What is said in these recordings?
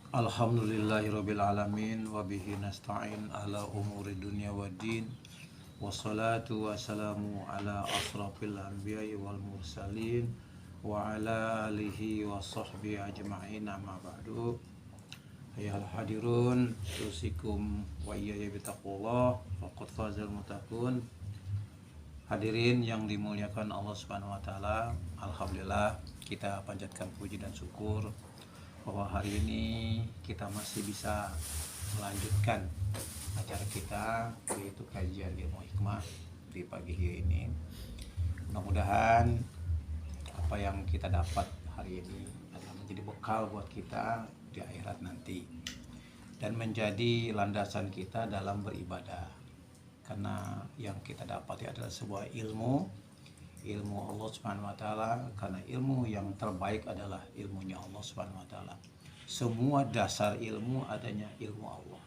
Alhamdulillahirabbil alamin wa bihi nasta'in ala umuri dunya waddin. Wassalatu wassalamu ala asrafil anbiya'i wal mursalin wa ala alihi wa sahbihi ajma'in, amma ba'du. Ayuhal hadirun, usikum wa iyaya bitaqullah faqad fazal muttaqun. Hadirin yang dimuliakan Allah Subhanahu wa taala, alhamdulillah kita panjatkan puji dan syukur bahwa hari ini kita masih bisa melanjutkan acara kita, yaitu kajian ilmu hikmah di pagi hari ini. Mudah-mudahan apa yang kita dapat hari ini adalah menjadi bekal buat kita di akhirat nanti dan menjadi landasan kita dalam beribadah, karena yang kita dapati adalah sebuah ilmu Allah Subhanahu wa taala, karena ilmu yang terbaik adalah ilmunya Allah Subhanahu wa taala. Semua dasar ilmu adanya ilmu Allah,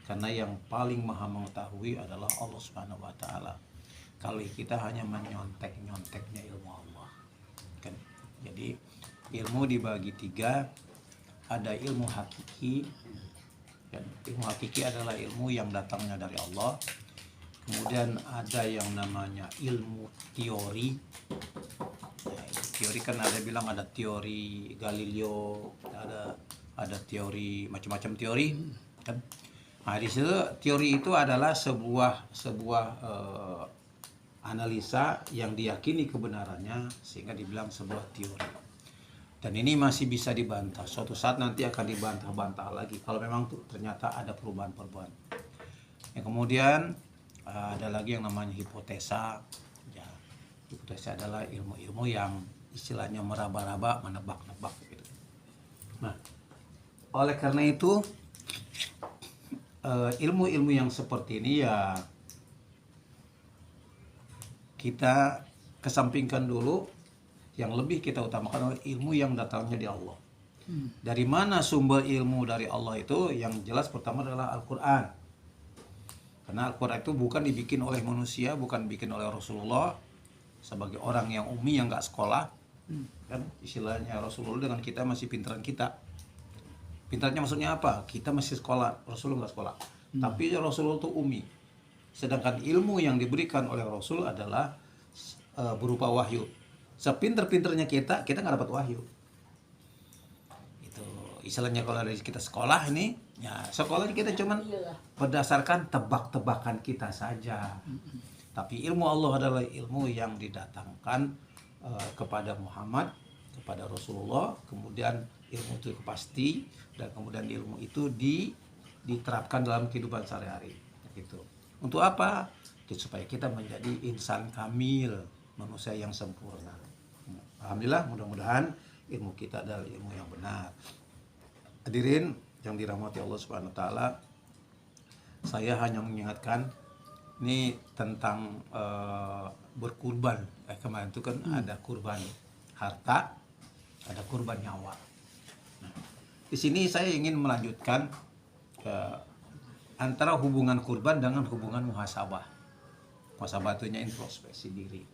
karena yang paling maha mengetahui adalah Allah Subhanahu wa taala. Kalau kita hanya menyontek-nyonteknya ilmu Allah kan. Jadi ilmu dibagi tiga, ada ilmu hakiki, dan ilmu hakiki adalah ilmu yang datangnya dari Allah. Kemudian ada yang namanya ilmu teori. Nah, teori kan ada bilang ada teori Galileo, ada teori, macam-macam teori kan. Nah, di situ teori itu adalah sebuah analisa yang diyakini kebenarannya sehingga dibilang sebuah teori. Dan ini masih bisa dibantah. Suatu saat nanti akan dibantah-bantah lagi kalau memang ternyata ada perubahan-perubahan. Yang kemudian ada lagi yang namanya hipotesa. Ya, hipotesa adalah ilmu-ilmu yang istilahnya meraba-raba, menebak-nebak gitu. Nah, oleh karena itu ilmu-ilmu yang seperti ini ya kita kesampingkan dulu. Yang lebih kita utamakan adalah ilmu yang datangnya dari Allah. Dari mana sumber ilmu dari Allah itu? Yang jelas pertama adalah Al-Quran. Karena Al-Quran itu bukan dibikin oleh manusia, bukan dibikin oleh Rasulullah sebagai orang yang umi yang nggak sekolah. Kan istilahnya Rasulullah dengan kita masih pintaran kita. Pintarnya maksudnya apa? Kita masih sekolah, Rasulullah nggak sekolah. Tapi Rasulullah itu umi. Sedangkan ilmu yang diberikan oleh Rasul adalah berupa wahyu. Sepinter-pinternya kita nggak dapat wahyu. Itu istilahnya kalau dari kita sekolah ini, ya sekolah kita cuman berdasarkan tebak-tebakan kita saja. Tapi ilmu Allah adalah ilmu yang didatangkan kepada Muhammad, kepada Rasulullah, kemudian ilmu itu pasti, dan kemudian ilmu itu diterapkan dalam kehidupan sehari-hari. Gitu. Untuk apa? Supaya kita menjadi insan kamil, manusia yang sempurna. Alhamdulillah, mudah-mudahan ilmu kita adalah ilmu yang benar. Hadirin yang dirahmati Allah Subhanahu wa taala, saya hanya mengingatkan ini tentang berkurban. Kemarin itu kan ada kurban harta, ada kurban nyawa. Nah, di sini saya ingin melanjutkan antara hubungan kurban dengan hubungan muhasabah. Muhasabah itu introspeksi diri.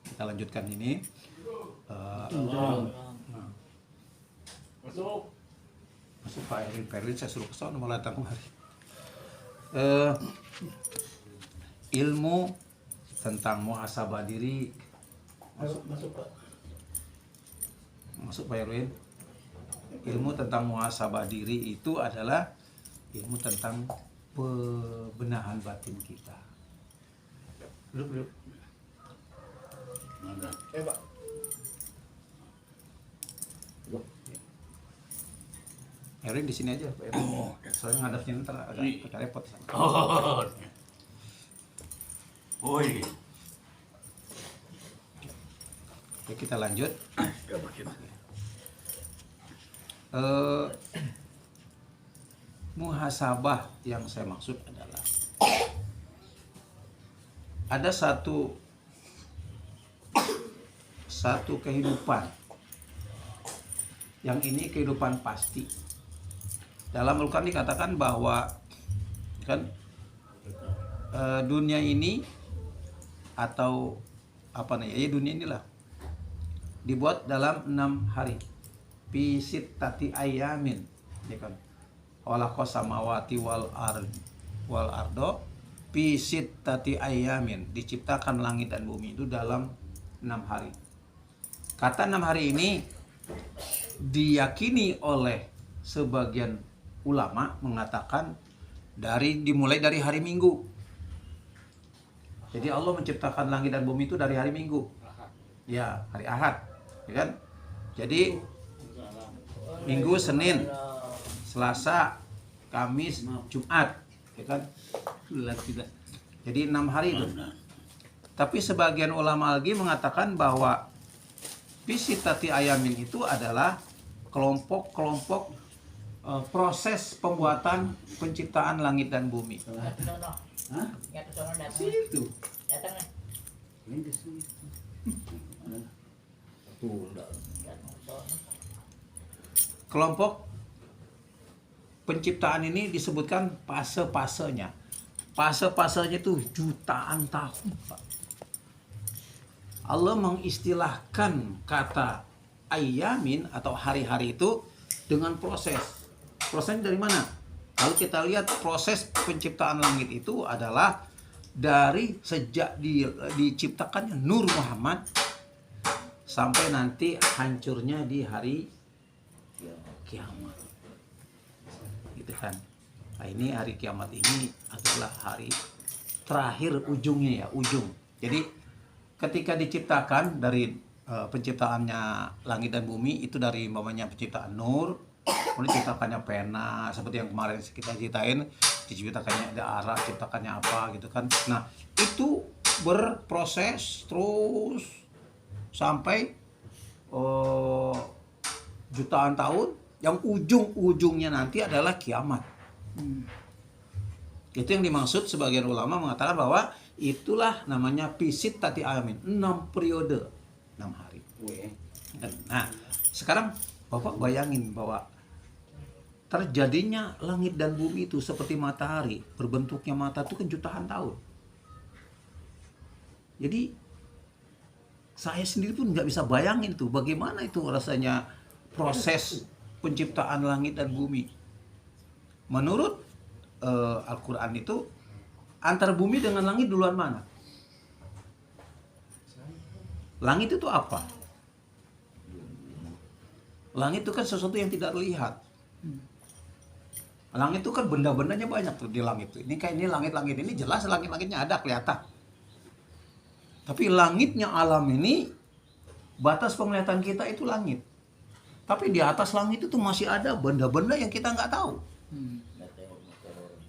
Kita lanjutkan ini. Masuk Pak Erwin, saya suruh kesana malah datang kemari. Ilmu tentang muhasabah diri. Masuk Pak Erwin. Ilmu tentang muhasabah diri itu adalah ilmu tentang pembenahan batin kita. Duduk. Pak. Erwin di sini aja, Pak Erwin. Soalnya ngadapnya ntar agak repot. Oi. Oke, kita lanjut. Muhasabah yang saya maksud adalah ada satu kehidupan yang ini kehidupan pasti. Dalam Al-Quran dikatakan bahwa kan dunia ini atau apa nih ya, dunia inilah dibuat dalam 6 hari, fi sittati ayamin, ya kan. khalaqas samawati wal ardo fi sittati ayamin. Diciptakan langit dan bumi itu dalam 6 hari. Kata 6 hari ini diyakini oleh sebagian ulama mengatakan dimulai dari hari Minggu. Jadi Allah menciptakan langit dan bumi itu dari hari Minggu. Ya, hari Ahad, ya kan? Jadi Minggu, Senin, Selasa, Kamis, Jumat, ya kan? Jadi 6 hari itu. Tapi sebagian ulama lagi mengatakan bahwa Fisitati ayamin itu adalah kelompok-kelompok proses pembuatan penciptaan langit dan bumi. Situ. Kelompok penciptaan ini disebutkan fase-fasenya. Fase-fasenya itu jutaan tahun, Pak. Allah mengistilahkan kata ayamin atau hari-hari itu dengan proses. Prosesnya dari mana? Kalau kita lihat proses penciptaan langit itu adalah dari sejak diciptakannya Nur Muhammad sampai nanti hancurnya di hari kiamat. Gitu kan. Nah, ini hari kiamat ini adalah hari terakhir ujungnya ya, ujung. Jadi ketika diciptakan dari penciptaannya langit dan bumi itu dari mamanya penciptaan nur, kemudian diciptakannya pena seperti yang kemarin kita ceritain, diciptakannya ada arah, diciptakannya apa gitu kan. Nah, itu berproses terus sampai jutaan tahun, yang ujung-ujungnya nanti adalah kiamat. Itu yang dimaksud sebagian ulama mengatakan bahwa itulah namanya pisit tati ayamin, 6 periode, 6 hari. Nah, sekarang Bapak bayangin bahwa terjadinya langit dan bumi itu seperti matahari, berbentuknya mata itu kan jutaan tahun. Jadi saya sendiri pun nggak bisa bayangin tuh bagaimana itu rasanya proses penciptaan langit dan bumi. Menurut Al-Quran itu antara bumi dengan langit duluan mana? Langit itu apa? Langit itu kan sesuatu yang tidak terlihat. Langit itu kan benda-bendanya banyak tuh di langit itu. Ini kayak ini langit-langit ini jelas langit-langitnya ada kelihatan. Tapi langitnya alam ini batas penglihatan kita itu langit. Tapi di atas langit itu masih ada benda-benda yang kita nggak tahu.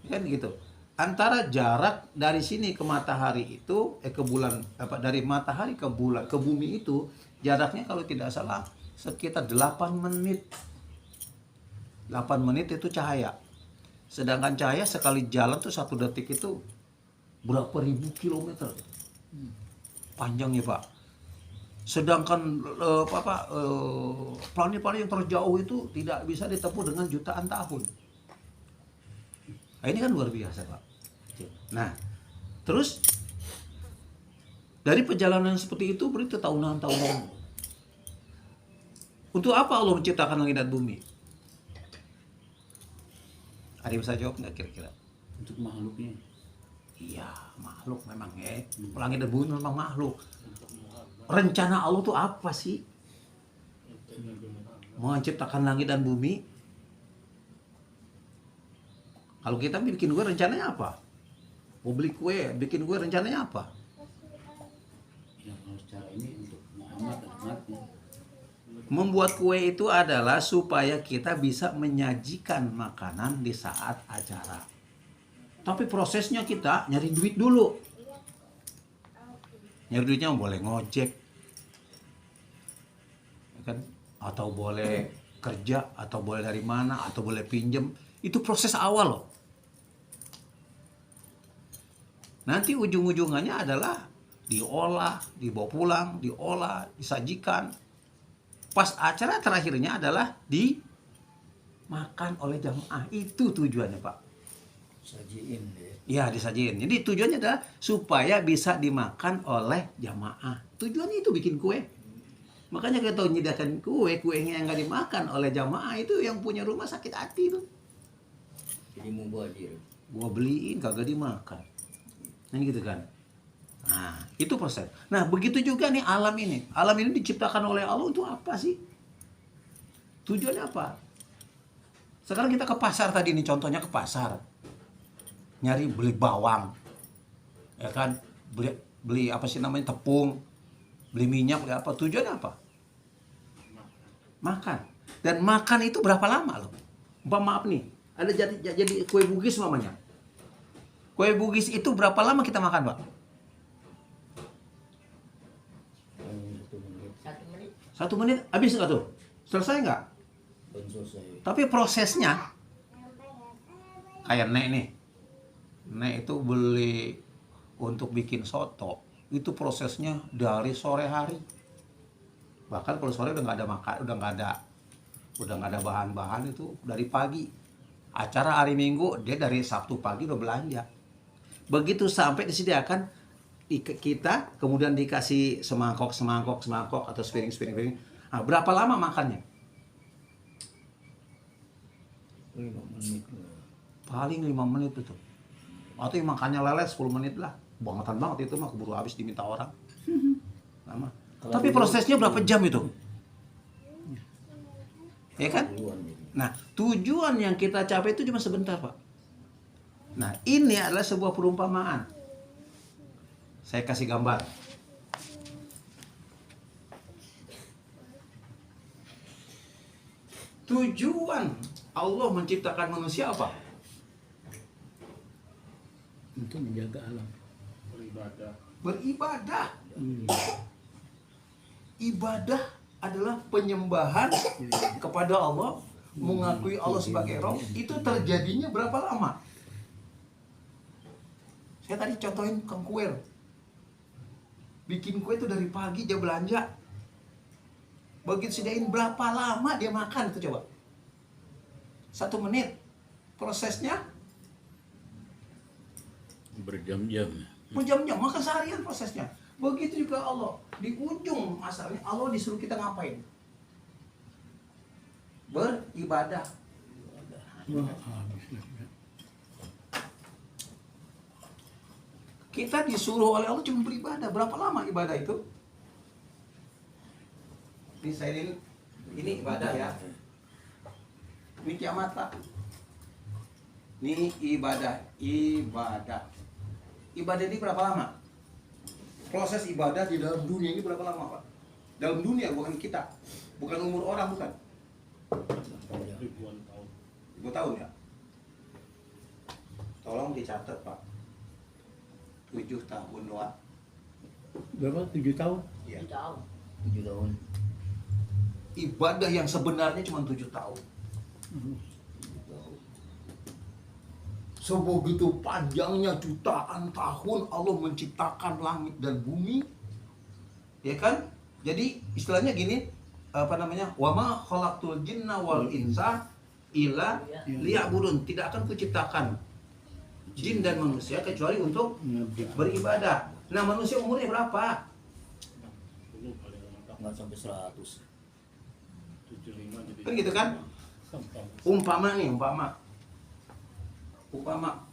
Kan gitu. Antara jarak dari sini ke matahari itu ke bulan dari matahari ke bulan ke bumi itu jaraknya kalau tidak salah sekitar 8 menit. 8 menit itu cahaya. Sedangkan cahaya sekali jalan tuh 1 detik itu berapa ribu kilometer. Panjangnya, Pak. Sedangkan planet-planet yang terjauh itu tidak bisa ditempuh dengan jutaan tahun. Nah, ini kan luar biasa, Pak. Nah, terus dari perjalanan seperti itu berarti tahunan-tahunan. Untuk apa Allah menciptakan langit dan bumi? Ada yang bisa jawab nggak kira-kira? Untuk makhluknya. Iya, makhluk memang ya. Langit dan bumi memang makhluk. Rencana Allah tuh apa sih? Mau menciptakan langit dan bumi? Kalau kita bikin kue rencananya apa? Mau beli kue, bikin kue rencananya apa? Ya kalau secara ini untuk Muhammad dan umatnya. Membuat kue itu adalah supaya kita bisa menyajikan makanan di saat acara. Tapi prosesnya kita nyari duit dulu. Nyari duitnya boleh ngojek, ya kan? Atau boleh kerja, atau boleh dari mana, atau boleh pinjem. Itu proses awal loh. Nanti ujung-ujungannya adalah diolah, dibawa pulang, diolah, disajikan. Pas acara terakhirnya adalah dimakan oleh jamaah. Itu tujuannya, Pak. Sajiin deh. Ya, disajiin. Jadi tujuannya adalah supaya bisa dimakan oleh jamaah. Tujuannya itu bikin kue. Makanya kita menyediakan kuenya yang nggak dimakan oleh jamaah itu yang punya rumah sakit hati tuh. Jadi mubazir. Gua beliin kagak dimakan. Nah gitu kan. Nah, itu proses. Nah, begitu juga nih alam ini. Alam ini diciptakan oleh Allah untuk apa sih? Tujuannya apa? Sekarang kita ke pasar tadi nih, contohnya ke pasar. Nyari beli bawang. Ya kan? Beli apa sih namanya? Tepung. Beli minyak, beli apa? Tujuannya apa? Makan. Dan makan itu berapa lama loh? Maaf nih, ada jadi kue bugis mamanya. Kue bugis itu berapa lama kita makan, Pak? 1 menit. 1 menit habis nggak tuh? Selesai nggak? Belum selesai. Tapi prosesnya kayak Nek nih. Nek itu beli untuk bikin soto. Itu prosesnya dari sore hari. Bahkan kalau sore udah nggak ada makan, udah nggak ada bahan-bahan itu dari pagi. Acara hari Minggu dia dari Sabtu pagi udah belanja. Begitu sampai disediakan kita, kemudian dikasih semangkok atau sepiring. Nah, berapa lama makannya? 5 menit. Paling 5 menit itu. Atau yang makannya lelet 10 menit lah. Bangetan banget itu mah, keburu habis diminta orang. Lama. Tapi prosesnya berapa jam itu? Ya kan? Nah, tujuan yang kita capai itu cuma sebentar, Pak. Nah, ini adalah sebuah perumpamaan. Saya kasih gambar. Tujuan Allah menciptakan manusia apa? Untuk menjaga alam. Beribadah. Ibadah adalah penyembahan kepada Allah, mengakui Allah sebagai Rabb. Itu terjadinya berapa lama? Saya tadi contohin Kang Kuel. Bikin kue itu dari pagi dia belanja. Begitu sediain berapa lama dia makan itu coba? 1 menit. Prosesnya Berjam-jam. berjam-jam, makan seharian prosesnya. Begitu juga Allah. Di ujung masalahnya Allah disuruh kita ngapain? Beribadah. Wah, habis lah. Kita disuruh oleh Allah cuma beribadah. Berapa lama ibadah itu? Ini saya ini ibadah ya. Ini kiamat, Pak. Ini ibadah. Ibadah ini berapa lama? Proses ibadah di dalam dunia ini berapa lama, Pak? Dalam dunia, bukan kita. Bukan umur orang, bukan. Ribuan tahun ya. Tolong dicatat, Pak. 7 tahun doang. Berapa? 7 tahun? Ya. 7 tahun. Ibadah yang sebenarnya cuma 7 tahun. Sebegitu panjangnya jutaan tahun Allah menciptakan langit dan bumi. Ya kan? Jadi istilahnya gini, apa namanya? Wa ma khalaqtul jinna wal insa illa liya'budun. Tidak akan kuciptakan jin dan manusia kecuali untuk beribadah. Nah, manusia umurnya berapa? Nggak sampai 100. Kan gitu kan? Umpama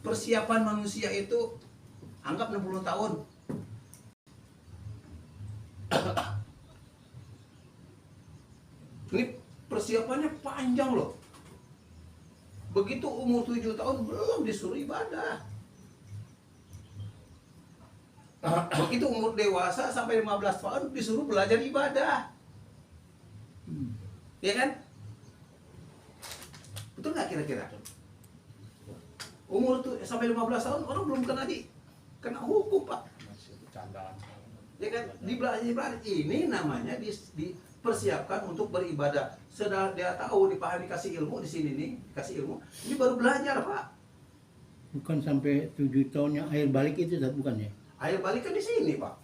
persiapan manusia itu anggap 60 tahun. Ini persiapannya panjang loh. Begitu umur 7 tahun belum disuruh ibadah. Begitu umur dewasa sampai 15 tahun disuruh belajar ibadah. Ya kan? Betul nggak kira-kira? Umur tuh sampai 15 tahun orang belum kena hukum, Pak. Ya kan? Ibadah ini namanya dipersiapkan untuk beribadah. Sudah dia tahu, dipahami, dikasih ilmu di sini nih, dikasih ilmu. Ini baru belajar, Pak. Bukan sampai 7 tahunnya air balik itu, bukan ya? Ayo balik ke di sini, Pak.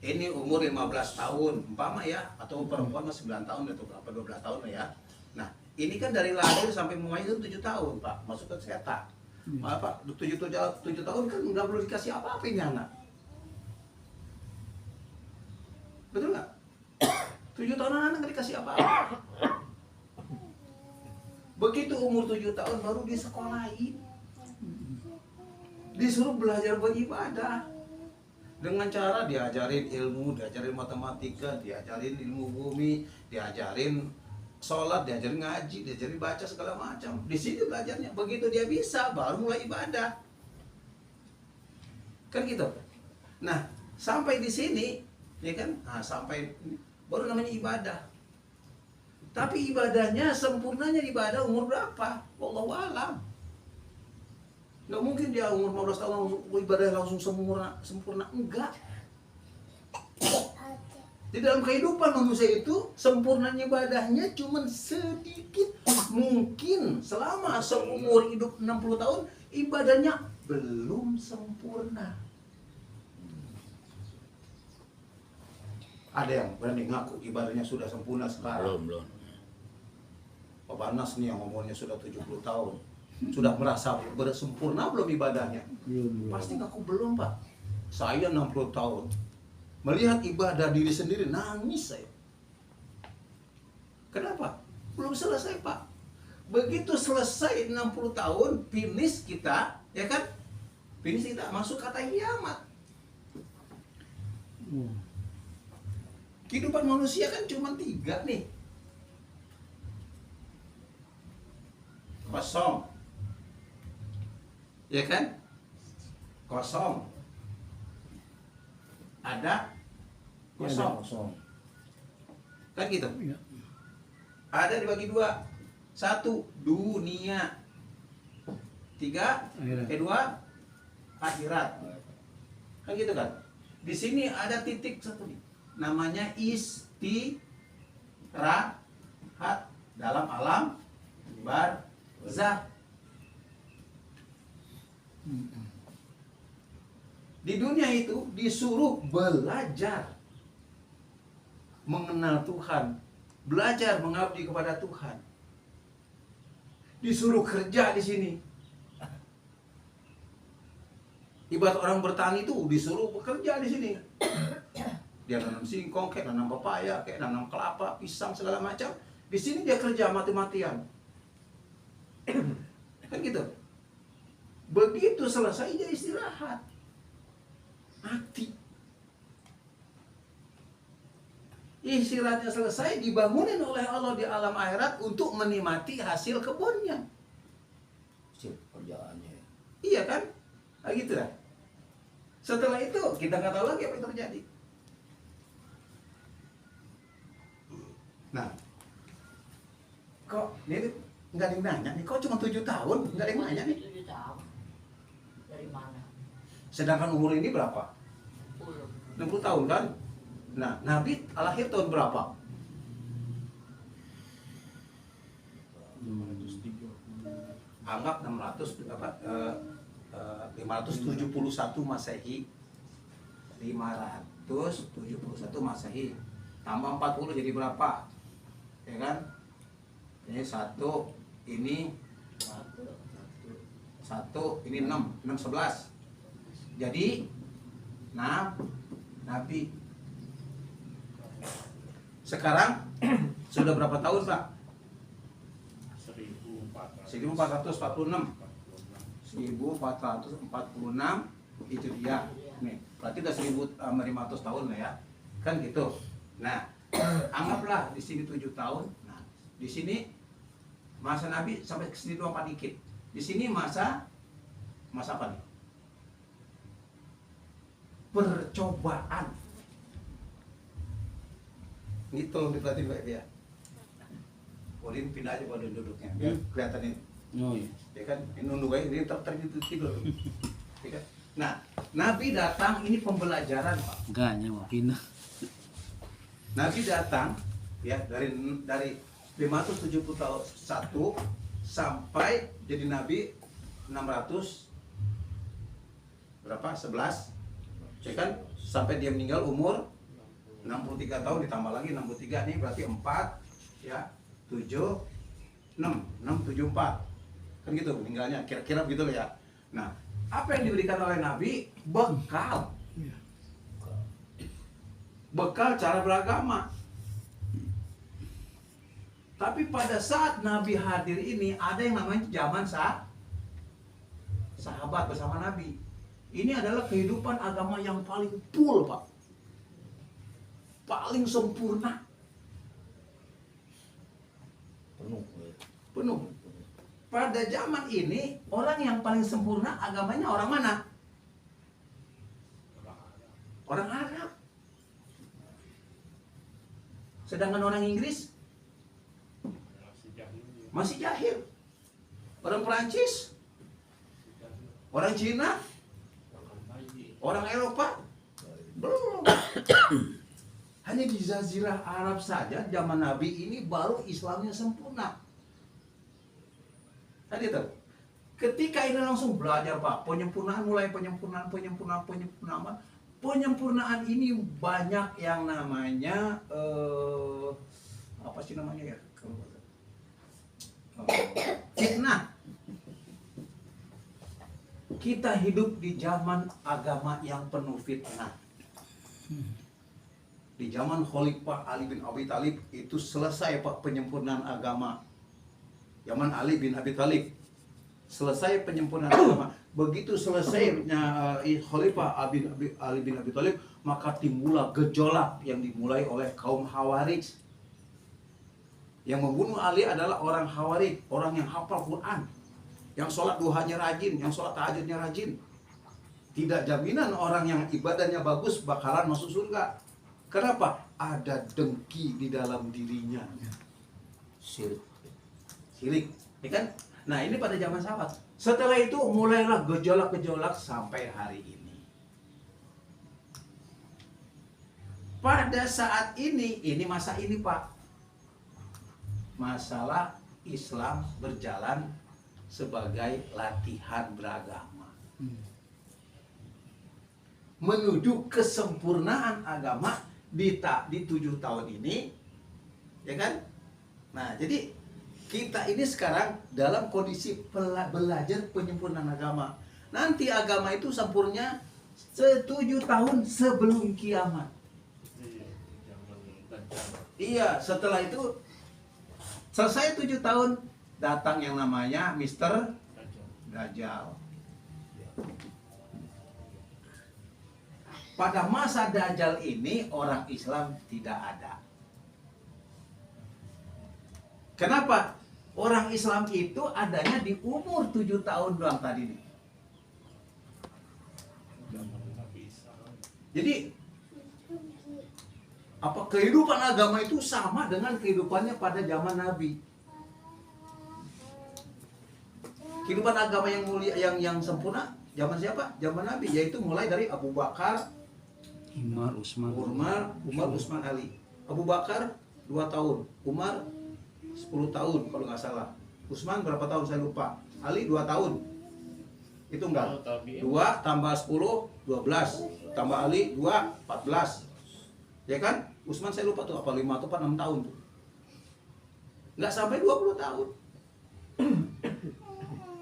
Ini umur 15 tahun, umpama ya, atau perempuan 9 tahun atau berapa 12 tahun ya. Nah, ini kan dari lahir sampai memulai itu 7 tahun, Pak. Masuk ke cetak. Pak, 7 tahun kan nggak perlu dikasih apa-apa ini anak. Betul nggak? 7 tahun anak nggak dikasih apa-apa. Begitu umur 7 tahun baru disekolahin. Disuruh belajar beribadah. Dengan cara diajarin ilmu, diajarin matematika, diajarin ilmu bumi, diajarin sholat, diajarin ngaji, diajarin baca segala macam. Di sini belajarnya. Begitu dia bisa, baru mulai ibadah. Kan gitu. Nah, sampai di sini, ya kan? Nah, sampai baru namanya ibadah. Tapi ibadahnya sempurnanya ibadah umur berapa? Wallahu alam. Nggak mungkin dia umur 15 tahun langsung ibadah langsung sempurna. Enggak. Di dalam kehidupan manusia itu sempurnanya ibadahnya cuma sedikit. Mungkin selama seumur hidup 60 tahun ibadahnya belum sempurna. Ada yang berani ngaku ibadahnya sudah sempurna sekarang. Belum. Pak Nas nih yang umurnya sudah 70 tahun. Sudah merasa bersempurna belum ibadahnya? Belum. Pasti ngaku belum, Pak. Saya 60 tahun. Melihat ibadah diri sendiri, nangis saya. Kenapa? Belum selesai, Pak. Begitu selesai 60 tahun, finish kita, ya kan? Finish kita, masuk kata kiamat. Kehidupan manusia kan cuma 3 nih. Kosong. Ya kan? Kosong. Ada kosong. Kan gitu. Ya. Ada dibagi 2. 1 dunia. 3 Akhirat. kedua akhirat. Kan gitu kan? Di sini ada titik satu nih. Namanya istirahat dalam alam barzah. Di dunia itu disuruh belajar mengenal Tuhan, belajar mengabdi kepada Tuhan. Disuruh kerja di sini. Ibarat orang bertani itu disuruh bekerja di sini. Dia nanam singkong, kayak nanam pepaya, kayak nanam kelapa, pisang segala macam. Di sini dia kerja mati-matian. Kan gitu. Begitu selesai dia istirahat. Mati. Istirahatnya selesai, dibangunin oleh Allah di alam akhirat untuk menikmati hasil kebunnya. Hasil kerjaannya. Iya kan? Nah, gitu lah. Setelah itu kita nggak tahu lagi apa yang terjadi. Nah, kok ini nggak ada yang nanya nih? Kok cuma 7 tahun? Nggak ada yang nanya nih? 7 tahun. Dari mana? Sedangkan umur ini berapa? 60 tahun kan? Nah, Nabi lahir tahun berapa? 530. Anggap 571 Masehi. 571 Masehi. Tambah 40 jadi berapa? Ya kan? Ini 1, ini 1, ini 6, 11. Jadi Nabi sekarang sudah berapa tahun, Pak? 1446. 1446 itu dia. Nih, berarti udah 1500 tahun lah ya. Kan gitu. Nah, anggaplah di sini 7 tahun. Nah, di sini masa Nabi sampai ke sini doang Pak dikit. Di sini masa apa nih? Percobaan. Ini tolong diperhatiin baik ya. Boleh pindah aja pada duduknya, biar kelihatan ini. Oh iya. Ya kan, ini nunduk aja, ini tidur. Ya kan? Nah, Nabi datang, ini pembelajaran Pak. Enggaknya mau pindah. Nabi datang ya dari 571 sampai jadi Nabi 600 berapa? 11. Ya kan? Sampai dia meninggal umur 63 tahun ditambah lagi 63 nih berarti 4 ya 7 6 7 4 kan gitu meninggalnya kira-kira begitu ya. Nah, apa yang diberikan oleh Nabi? Bekal cara beragama. Tapi pada saat Nabi hadir ini ada yang namanya zaman sahabat bersama Nabi. Ini adalah kehidupan agama yang paling full, Pak. Paling sempurna. Penuh. Pada zaman ini orang yang paling sempurna agamanya orang mana? Orang Arab. Sedangkan orang Inggris masih jahil. Orang Perancis, orang Cina, orang Eropa belum. Hanya di Jazirah Arab saja zaman Nabi ini baru Islamnya sempurna. Tadi tahu. Ketika ini langsung belajar, Pak, penyempurnaan penyempurnaan ini banyak yang namanya apa sih namanya ya? Fitnah. Kita hidup di zaman agama yang penuh fitnah. Di zaman Khalifah Ali bin Abi Thalib itu selesai, Pak, penyempurnaan agama. Zaman Ali bin Abi Thalib selesai penyempurnaan agama. Begitu selesainya Khalifah Ali bin Abi Thalib, maka timbullah gejolak yang dimulai oleh kaum Khawarij. Yang membunuh Ali adalah orang Khawarij, orang yang hafal Quran, yang sholat duhanya rajin, yang sholat tahajudnya rajin. Tidak jaminan orang yang ibadahnya bagus bakalan masuk surga. Kenapa? Ada dengki di dalam dirinya. Syirik, ya kan? Nah, ini pada zaman sahabat. Setelah itu mulailah gejolak-gejolak sampai hari ini. Pada saat ini masa ini, Pak. Masalah Islam berjalan sebagai latihan beragama. Menuju kesempurnaan agama di 7 tahun ini, ya kan? Nah, jadi kita ini sekarang dalam kondisi belajar penyempurnaan agama. Nanti agama itu sempurna 7 tahun sebelum kiamat. Iya, setelah itu selesai 7 tahun, datang yang namanya Mr. Dajjal. Pada masa Dajjal ini orang Islam tidak ada. Kenapa? Orang Islam itu adanya di umur 7 tahun doang tadi nih. Jadi apa kehidupan agama itu sama dengan kehidupannya pada zaman Nabi. Kehidupan agama yang mulia, yang sempurna zaman siapa? Zaman Nabi, yaitu mulai dari Abu Bakar, Umar, Utsman, Umar, Utsman, Ali. Abu Bakar 2 tahun, Umar 10 tahun kalau nggak salah. Utsman berapa tahun saya lupa. Ali 2 tahun. Itu enggak. 2 tambah 10 12. Tambah Ali 2 14. Ya kan? Utsman saya lupa tuh apa 5 atau 6 tahun tuh. Nggak sampai 20 tahun.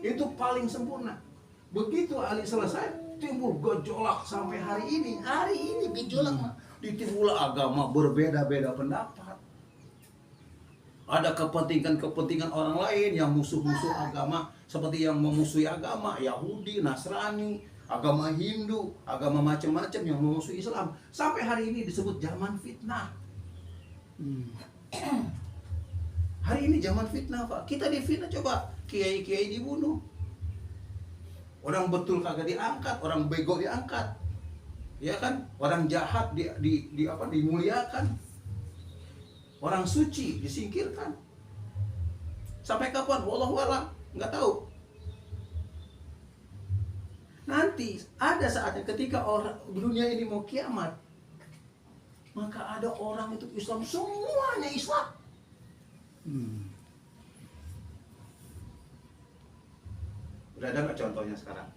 Itu paling sempurna. Begitu Ali selesai, timbul gejolak sampai hari ini. Hari ini gejolak, ditimbul agama berbeda-beda pendapat. Ada kepentingan orang lain yang musuh-musuh agama, seperti yang memusuhi agama Yahudi, Nasrani, agama Hindu, agama macam-macam yang memusuhi Islam. Sampai hari ini disebut zaman fitnah. Hari ini zaman fitnah, Pak. Kita difitnah, coba kiai-kiai dibunuh. Orang betul kagak diangkat, orang bego diangkat. Ya kan? Orang jahat dimuliakan. Orang suci disingkirkan. Sampai kapan? Wallahu a'lam, nggak tahu. Nanti ada saatnya ketika orang dunia ini mau kiamat, maka ada orang itu Islam, semuanya Islam. Udah ada nggak contohnya sekarang?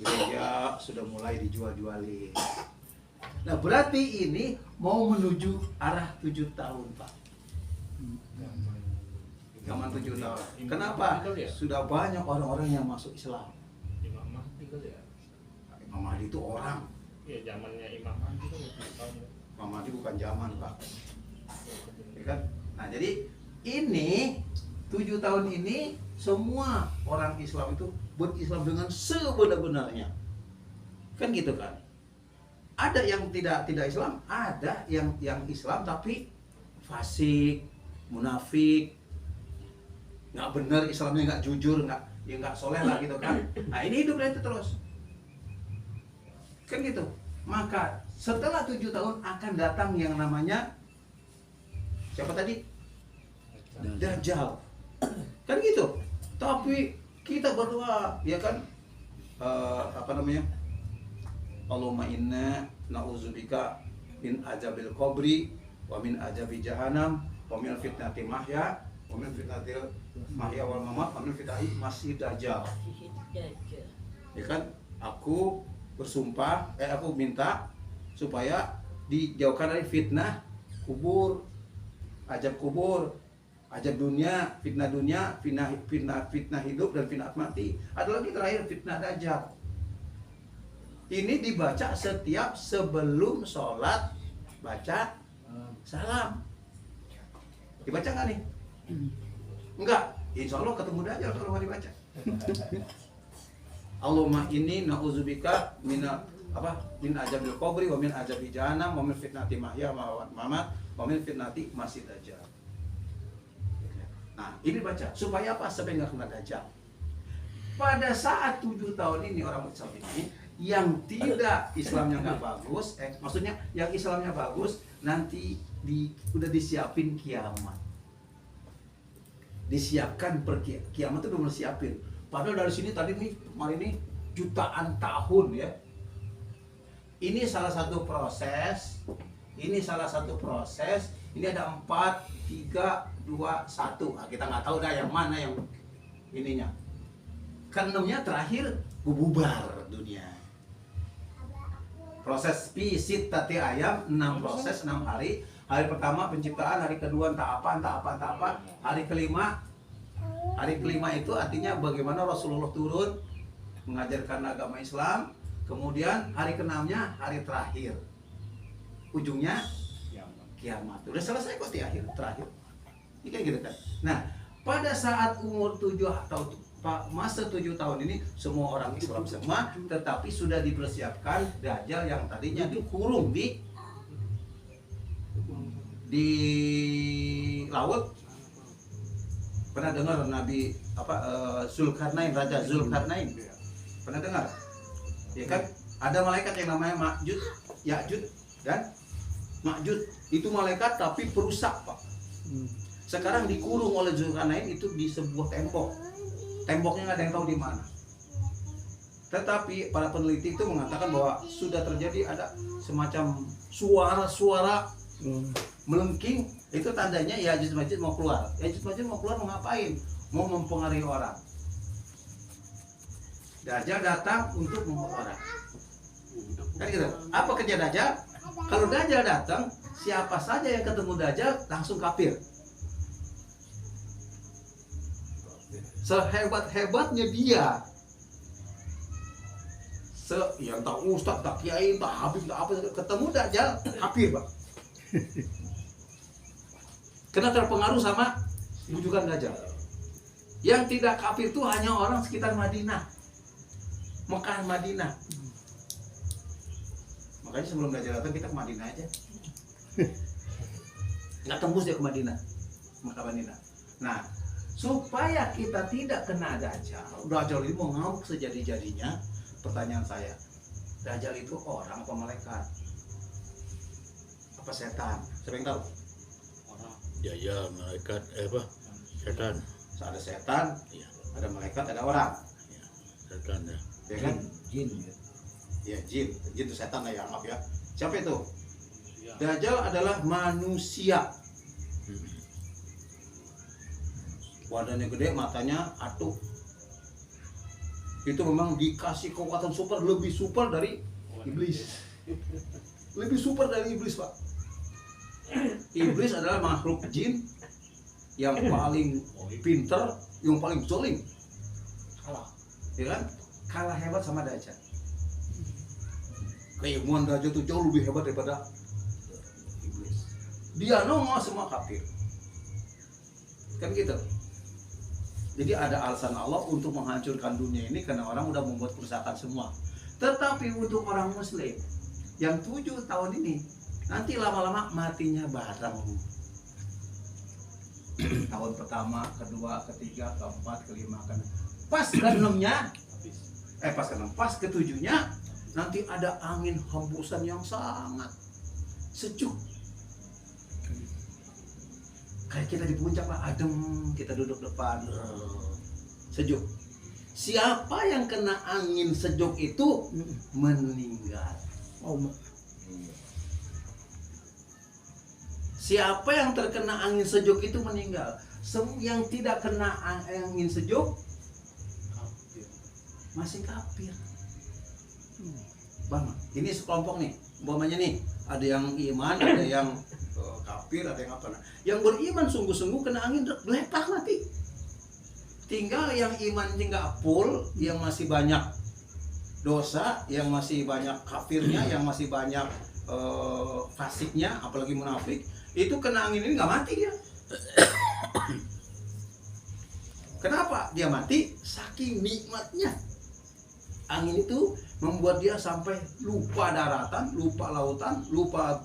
Gereja sudah mulai dijual-jualin. Nah, berarti ini mau menuju arah 7 tahun, Pak. Zaman 7 tahun. Kenapa? Sudah banyak orang-orang yang masuk Islam. Imam Mahdi kali ya? Imam Mahdi itu orang. Iya, zamannya Imam Mahdi kan 7 tahun. Imam Mahdi bukan zaman, Pak. Ya kan? Nah, jadi ini 7 tahun ini semua orang Islam itu berislam dengan sebenar-benarnya. Kan gitu kan? Ada yang tidak Islam, ada yang Islam tapi fasik, munafik, nggak benar Islamnya, nggak jujur, nggak soleh lah gitu kan. Nah ini hidupnya itu terus. Kan gitu. Maka setelah 7 tahun akan datang yang namanya siapa tadi? Dajjal. Kan gitu. Tapi kita berdoa, ya kan? Apa namanya? Allahumma inna na'udzubika min azabil qabri wa min azabi jahannam wa min fitnati mahya wa min fitnati mahya wal mamat wa min fitnati masih dajjal. Ya kan? Aku bersumpah, aku minta supaya dijauhkan dari fitnah kubur, azab kubur, azab dunia, fitnah hidup dan fitnah mati. Ada lagi terakhir fitnah dajjal. Ini dibaca setiap sebelum sholat, baca salam. Dibaca nggak nih? Enggak. Insya Allah ketemu dajjal kalau nggak dibaca. Allahumma inni na'udzubika min azabil qabri wa min azabi jahannam wa min fitnati mahya wa mamat wa min fitnati masih dajjal. Nah, ini baca supaya apa? Supaya nggak kena dajjal. Pada saat 7 tahun ini orang Islam ini yang tidak Islamnya nggak bagus, maksudnya yang Islamnya bagus nanti udah disiapin kiamat, disiapkan kiamat itu udah mulai siapin. Padahal dari sini tadi nih kemarin ini jutaan tahun ya. Ini salah satu proses. Ini ada 4, 3, 2, 1. Nah, kita nggak tahu dah yang mana yang ininya. Keenamnya terakhir bubar dunia. Proses pisit tati ayam 6 proses 6 hari. Hari pertama penciptaan, hari kedua entah apa. Hari kelima itu artinya bagaimana Rasulullah turun mengajarkan agama Islam. Kemudian hari ke-6-nya hari terakhir. Ujungnya kiamat. Udah selesai kok di akhir terakhir. Ini kayak gitu kan. Nah, pada saat umur 7 tahun masa 7 tahun ini semua orang Islam semua, tetapi sudah dipersiapkan Dajjal yang tadinya dikurung di laut. Pernah dengar Nabi Zulkarnain, Raja Zulkarnain? Pernah dengar? Ya kan? Ada malaikat yang namanya Ya'juj dan Ma'juj. Itu malaikat tapi perusak, Pak. Sekarang dikurung oleh Zulkarnain itu di sebuah tembok. Temboknya nggak ada yang tahu di mana. Tetapi para peneliti itu mengatakan bahwa sudah terjadi ada semacam suara-suara melengking. Itu tandanya Ya'juj Ma'juj mau keluar. Ya'juj Ma'juj mau keluar mau ngapain? Mau mempengaruhi orang. Dajjal datang untuk mempengaruhi orang. Kan gitu. Apa kerja Dajjal? Kalau Dajjal datang, siapa saja yang ketemu Dajjal langsung kafir. Sehebat-hebatnya dia, yang tak ustaz, tak kiai, tak habib, tak apa, ketemu Dajjal, kafir, Pak. Kena terpengaruh sama bujukan Dajjal. Yang tidak kafir itu hanya orang sekitar Madinah, Mekah, Madinah. Makanya sebelum Dajjal datang kita ke Madinah aja. Nggak tembus dia ke Madinah, Mekah, Madinah. Nah, supaya kita tidak kena Dajjal ini mau ngamuk sejadi-jadinya. Pertanyaan saya, Dajjal itu orang apa malaikat? Apa setan? Siapa yang tahu? Orang. Dajjal, malaikat, setan. Ada setan, Iya. ada malaikat, ada orang. Ya, setan ya. Ya kan? Jin. Ya, jin itu setan lah ya, maaf ya. Siapa itu? Dajjal adalah manusia. Badannya gede, matanya atuh. Itu memang dikasih kekuatan super, lebih super dari iblis. Lebih super dari iblis, Pak. Iblis adalah makhluk jin yang paling pinter, yang paling zolim. Kalah, ya kan? Kalah hebat sama Dajjal. Keilmuan Dajjal itu jauh lebih hebat daripada iblis. Dia nongol semua kafir. Kan gitu. Jadi ada alasan Allah untuk menghancurkan dunia ini karena orang udah membuat kerusakan semua. Tetapi untuk orang muslim yang 7 tahun ini, nanti lama-lama matinya bareng. Tahun pertama, kedua, ketiga, keempat, kelima, kan. Pas ke-6-nya, pas ke-7-nya, nanti ada angin hembusan yang sangat sejuk. Kayak kita di puncak lah, adem, kita duduk depan, sejuk. Siapa yang kena angin sejuk itu meninggal. Oh, Siapa yang terkena angin sejuk itu meninggal. Yang tidak kena angin sejuk masih kafir. Bang, ini sekelompok nih. Umpamanya nih, ada yang iman, ada yang kafir, ada yang apa. Nah, yang beriman sungguh-sungguh kena angin lepas mati. Tinggal yang imannya nggak full, yang masih banyak dosa, yang masih banyak kafirnya, yang masih banyak fasiknya, apalagi munafik, itu kena angin ini nggak mati dia. Kenapa dia mati? Saking nikmatnya. Angin itu membuat dia sampai lupa daratan, lupa lautan, lupa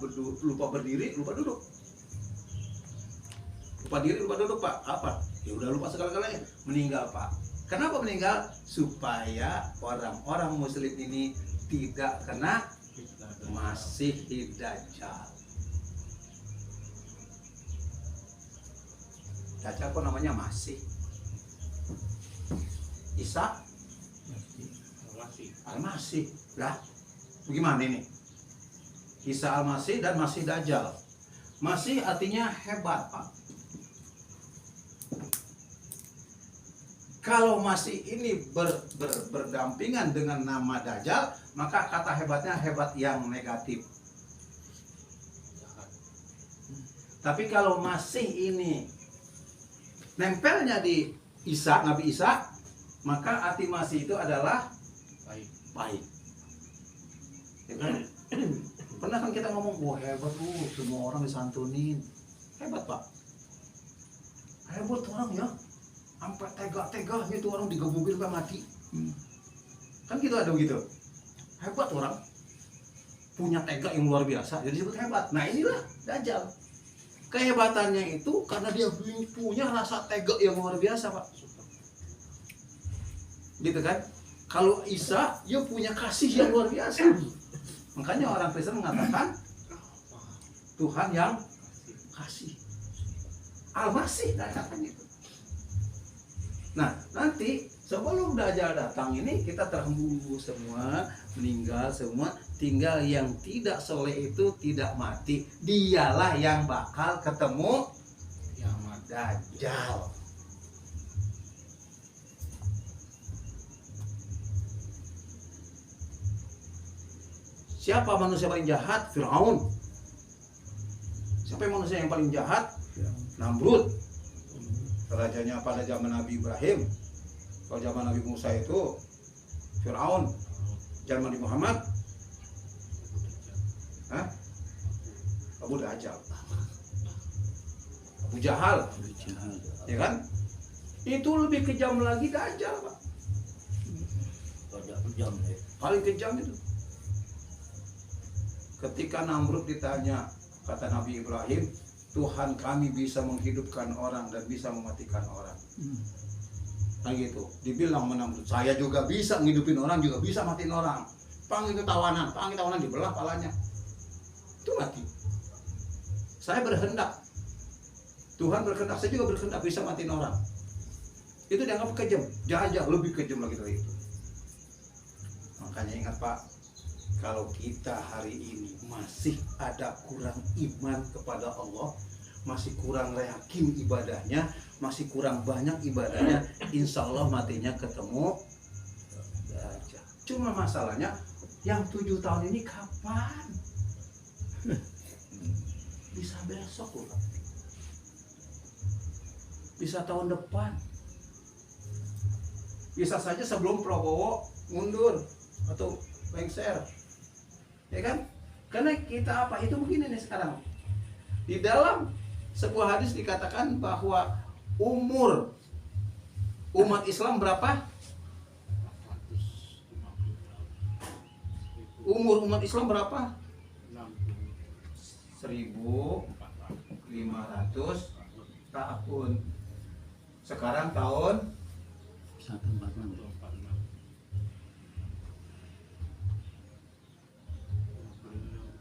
berdiri, lupa duduk. Lupa diri, lupa duduk, Pak. Apa? Ya udah lupa segala-galanya. Meninggal, Pak. Kenapa meninggal? Supaya orang-orang muslim ini tidak kena Masih Dajjal. Dajjal kok namanya Masih? Isa Al-Masih. Lah, bagaimana ini? Isa Al-Masih dan Masih Dajjal. Masih artinya hebat, Pak. Kalau Masih ini berdampingan dengan nama Dajjal, maka kata hebatnya hebat yang negatif. Tapi kalau Masih ini nempelnya di Isa, Nabi Isa, maka arti Masih itu adalah baik. Ya kan? Pernah kan kita ngomong, wah hebat semua orang disantunin. Hebat, Pak. Hebat orang ya. Sampai tega-teganya itu orang digebukin sampai mati. Kan gitu, ada begitu. Hebat orang. Punya tega yang luar biasa, jadi disebut hebat. Nah inilah Dajjal. Kehebatannya itu karena dia punya rasa tega yang luar biasa, Pak. Gitu kan? Kalau Isa, dia punya kasih yang luar biasa. Makanya orang Kristen mengatakan Tuhan yang kasih. Al-Masih katakan itu. Nah, nanti sebelum Dajjal datang ini kita terhembus semua, meninggal semua, tinggal yang tidak soleh itu tidak mati. Dialah yang bakal ketemu Dajjal. Siapa manusia paling jahat? Fir'aun. Siapa manusia yang paling jahat? Namrud. Rajanya pada zaman Nabi Ibrahim. Kalau zaman Nabi Musa itu Fir'aun. Zaman Nabi Muhammad Abu Dajjal, Abu Jahal, ya kan? Itu lebih kejam lagi Dajjal, Pak. Paling kejam itu. Ketika Namrud ditanya, kata Nabi Ibrahim, Tuhan kami bisa menghidupkan orang dan bisa mematikan orang. Nah gitu, dibilang Namrud, saya juga bisa menghidupin orang, juga bisa matiin orang. Panggil tawanan dibelah palanya. Itu mati. Saya berkehendak. Tuhan berkehendak, saya juga berkehendak bisa matiin orang. Itu dianggap kejam. Jajah lebih kejam lagi dari itu. Makanya ingat, Pak, kalau kita hari ini masih ada kurang iman kepada Allah, masih kurang yakin ibadahnya, masih kurang banyak ibadahnya, insya Allah matinya ketemu Dajjal. Cuma masalahnya yang 7 tahun ini kapan? Bisa besok loh, bisa tahun depan, bisa saja sebelum Prabowo mundur atau lengser. Ya kan? Karena kita apa? Itu begini nih sekarang. Di dalam sebuah hadis dikatakan bahwa umur umat Islam berapa? 450 Umur umat Islam berapa? 60 1500 tahun. Sekarang tahun 146.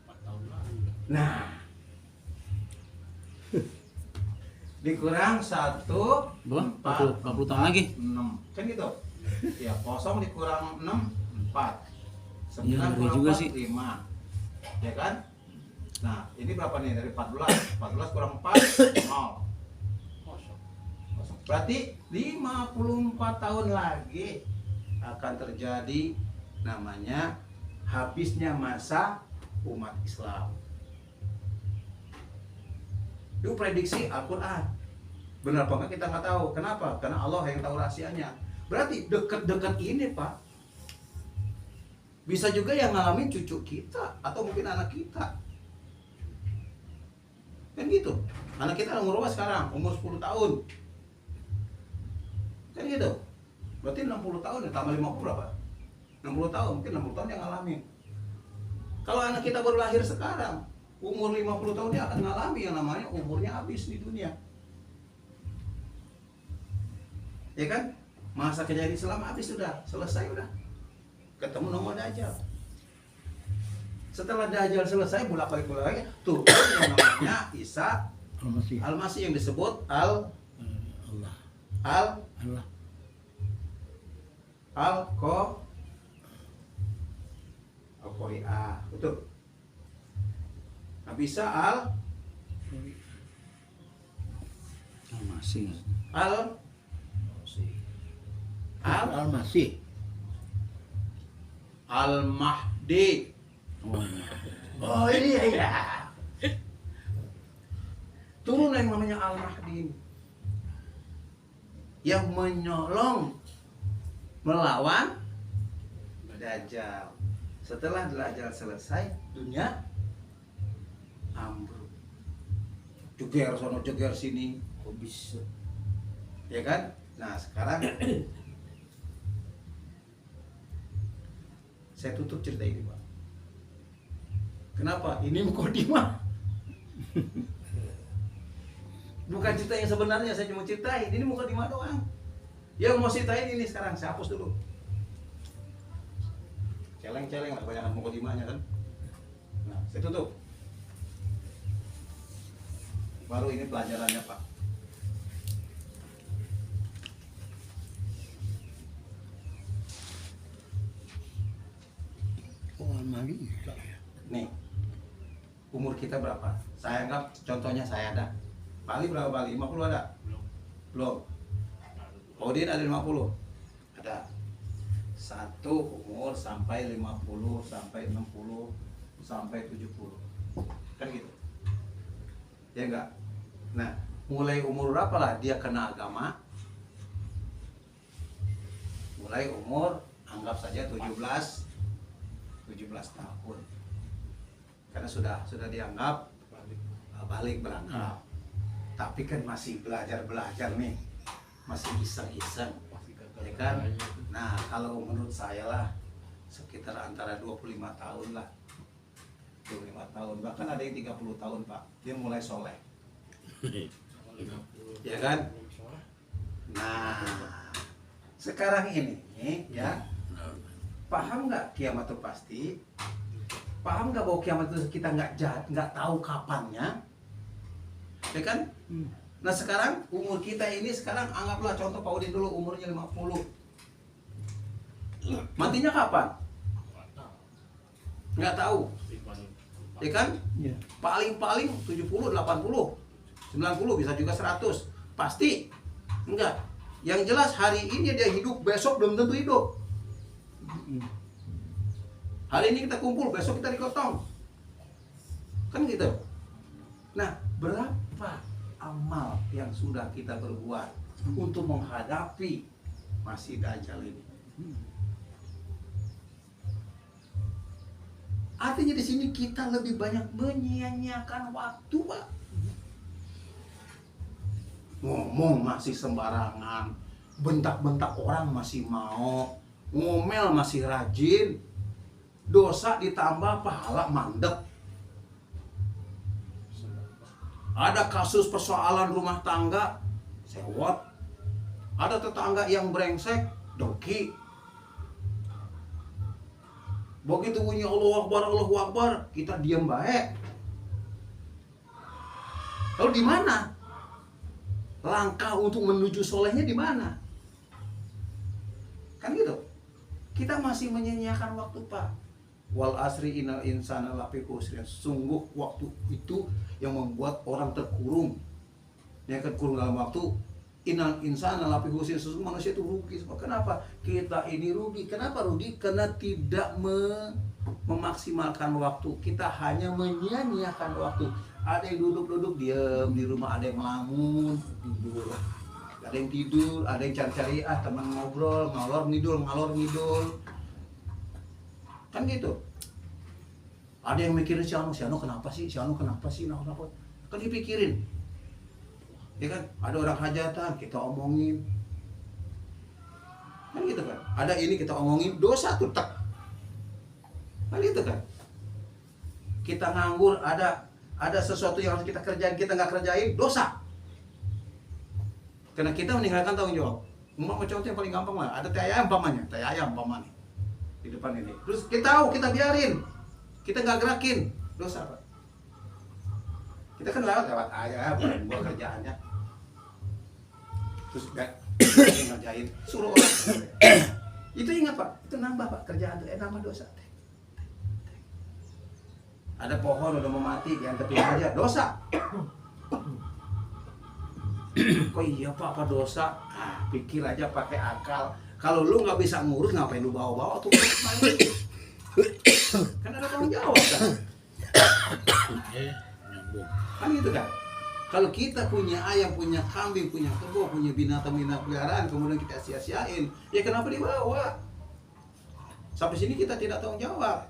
4 tahun lagi. nah dikurang 1 Berapa? 40 tahun lagi. 6 kan gitu ya, kosong dikurang 6 4 Iya, 9 ngeri kurang juga 4 sih. 5 ya kan. Nah ini berapa nih dari 14 kurang 4 0. Kosong. Berarti 54 tahun lagi akan terjadi namanya habisnya masa umat Islam. Itu prediksi Al-Quran. Benar apa enggak kita nggak tahu. Kenapa? Karena Allah yang tahu rahasianya. Berarti dekat-dekat ini Pak, bisa juga yang ngalamin cucu kita atau mungkin anak kita. Kan gitu. Anak kita umur berapa sekarang? Umur 10 tahun. Kan gitu. Berarti 60 tahun ya, tambah 50 berapa? 60 tahun, mungkin 60 tahun yang ngalamin. Kalau anak kita baru lahir sekarang, umur 50 tahun dia akan ngalami yang namanya umurnya habis di dunia. Ya kan? Masa kejadian Islam habis sudah, selesai udah. Ketemu nomor Dajjal. Setelah Dajjal selesai, bolak-balik lagi tuh yang namanya Isa Al-Masih. Al-Masih yang disebut Allah. Allah. Al-Qari'ah, betul. Nabi Isa Masih. Al-Masih. Al-Mahdi. Oh, Oh ini ya. Turun yang namanya Al-Mahdi ini, yang menyolong melawan Dajjal. Setelah Dajjal selesai, dunia ambruk. Jeger sono jeger sini, kok bisa? ya kan? Nah sekarang saya tutup cerita ini Pak. Kenapa? Ini mukadimah. Bukan cerita yang sebenarnya, saya cuma ceritain. Ini mukadimah doang. Yang mau ceritain ini sekarang, saya hapus dulu. Celeng-celeng lah, kebanyakan mukadimahnya kan. Nah, saya tutup. Baru ini pelajarannya Pak. Oh, Al-Masih Isa ya. Nih, umur kita berapa? Saya anggap contohnya saya ada. Bali berapa Bali? 50 ada? Belum. Odin ada 50? Ada. Satu umur sampai 50, sampai 60, sampai 70. Kan gitu. Ya enggak? Nah, mulai umur berapa lah dia kena agama? Mulai umur anggap saja 17 tahun. Karena sudah dianggap balik berangkat. Tapi kan masih belajar nih, masih iseng-iseng, ya kan? Nah kalau menurut saya lah sekitar antara 25 tahun lah, 25 tahun, bahkan ada yang 30 tahun Pak, dia mulai soleh, ya kan? Nah sekarang ini ya, paham nggak kiamat itu pasti? Paham nggak bahwa kiamat itu kita nggak tahu kapannya? Ya kan? Nah sekarang umur kita ini sekarang anggaplah contoh Pak Udin dulu umurnya 50. Matinya kapan? Nggak tahu. Ya kan? Ya. Paling 70, 80, 90 bisa juga 100. Pasti enggak. Yang jelas hari ini dia hidup, besok belum tentu hidup. Hari ini kita kumpul, besok kita dikotong. Kan gitu. Nah, berapa amal yang sudah kita berbuat untuk menghadapi Masih Dajjal ini? Artinya di sini kita lebih banyak menyia-nyiakan waktu, Pak. ngomong masih sembarangan, bentak-bentak orang masih mau, ngomel masih rajin, dosa ditambah pahala mandek. Ada kasus persoalan rumah tangga, sewot. Ada tetangga yang brengsek, doki. Begitu bunyi Allahu Akbar, kita diam baik. Lalu di mana? Langkah untuk menuju solehnya di mana? Kan gitu. Kita masih menyia-nyiakan waktu, Pak. Wal asri innal insana lafi khusr. Sungguh waktu itu yang membuat orang terkurung. Yang terkurung dalam waktu. Innal insana lafi khusr. Sesungguhnya manusia itu rugi. Kenapa? Kita ini rugi. Kenapa rugi? Karena tidak memaksimalkan waktu. Kita hanya menyia-nyiakan waktu. Ada yang duduk-duduk diam di rumah, ada yang ngelamun, tidur. Ada yang tidur, ada yang cari-cari teman ngobrol, ngalor ngidul. Kan gitu. Ada yang mikirin si Anu kenapa sih? Kenapa? Kan dipikirin. Ya kan? Ada orang hajatan, kita omongin. Kan gitu kan? Ada ini kita omongin, dosa tuh tak. Kan gitu kan? Kita nganggur, ada sesuatu yang harus kita kerjain, kita nggak kerjain, dosa. Karena kita meninggalkan tanggung jawab. Contoh yang paling gampang lah, ada teh ayam pamannya di depan ini. Terus kita biarin, kita nggak gerakin, dosa Pak. Kita kan lewat aja, buat kerjaannya. Terus nggak ngerjain, suruh orang. Itu ingat Pak, itu nambah Pak kerjaan tuh, nambah dosa. Ada pohon udah mau mati, yang tepiin aja, dosa. Kok iya Pak, apa dosa? Pikir aja pakai akal. Kalau lu nggak bisa ngurus, ngapain lu bawa-bawa tuh? Kan ada tanggung jawab kan? Kan gitu kan? Kalau kita punya ayam, punya kambing, punya kebo, punya binatang-binatang peliharaan, kemudian kita sia-siain, ya kenapa dibawa? Sampai sini kita tidak tanggung jawab.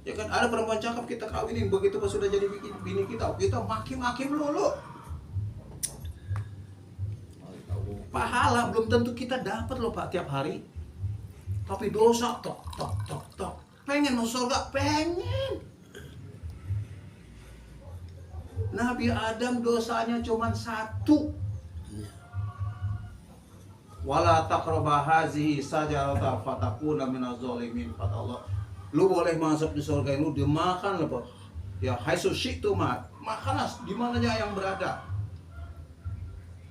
Ya kan, ada perempuan cakep kita kawinin, begitu pas sudah jadi bini kita maki-maki melulu. Pahala belum tentu kita dapat loh Pak tiap hari. Tapi dosa tok. Pengen masuk surga, pengen. Nabi Adam dosanya cuma 1. Wala taqrabu hazihi sajarata fatakuna minaz zalimin, kata Allah. Lu boleh masuk di surga, lu dimakan apa? Ya haitsu syi'tu makanlah di mananya yang berada.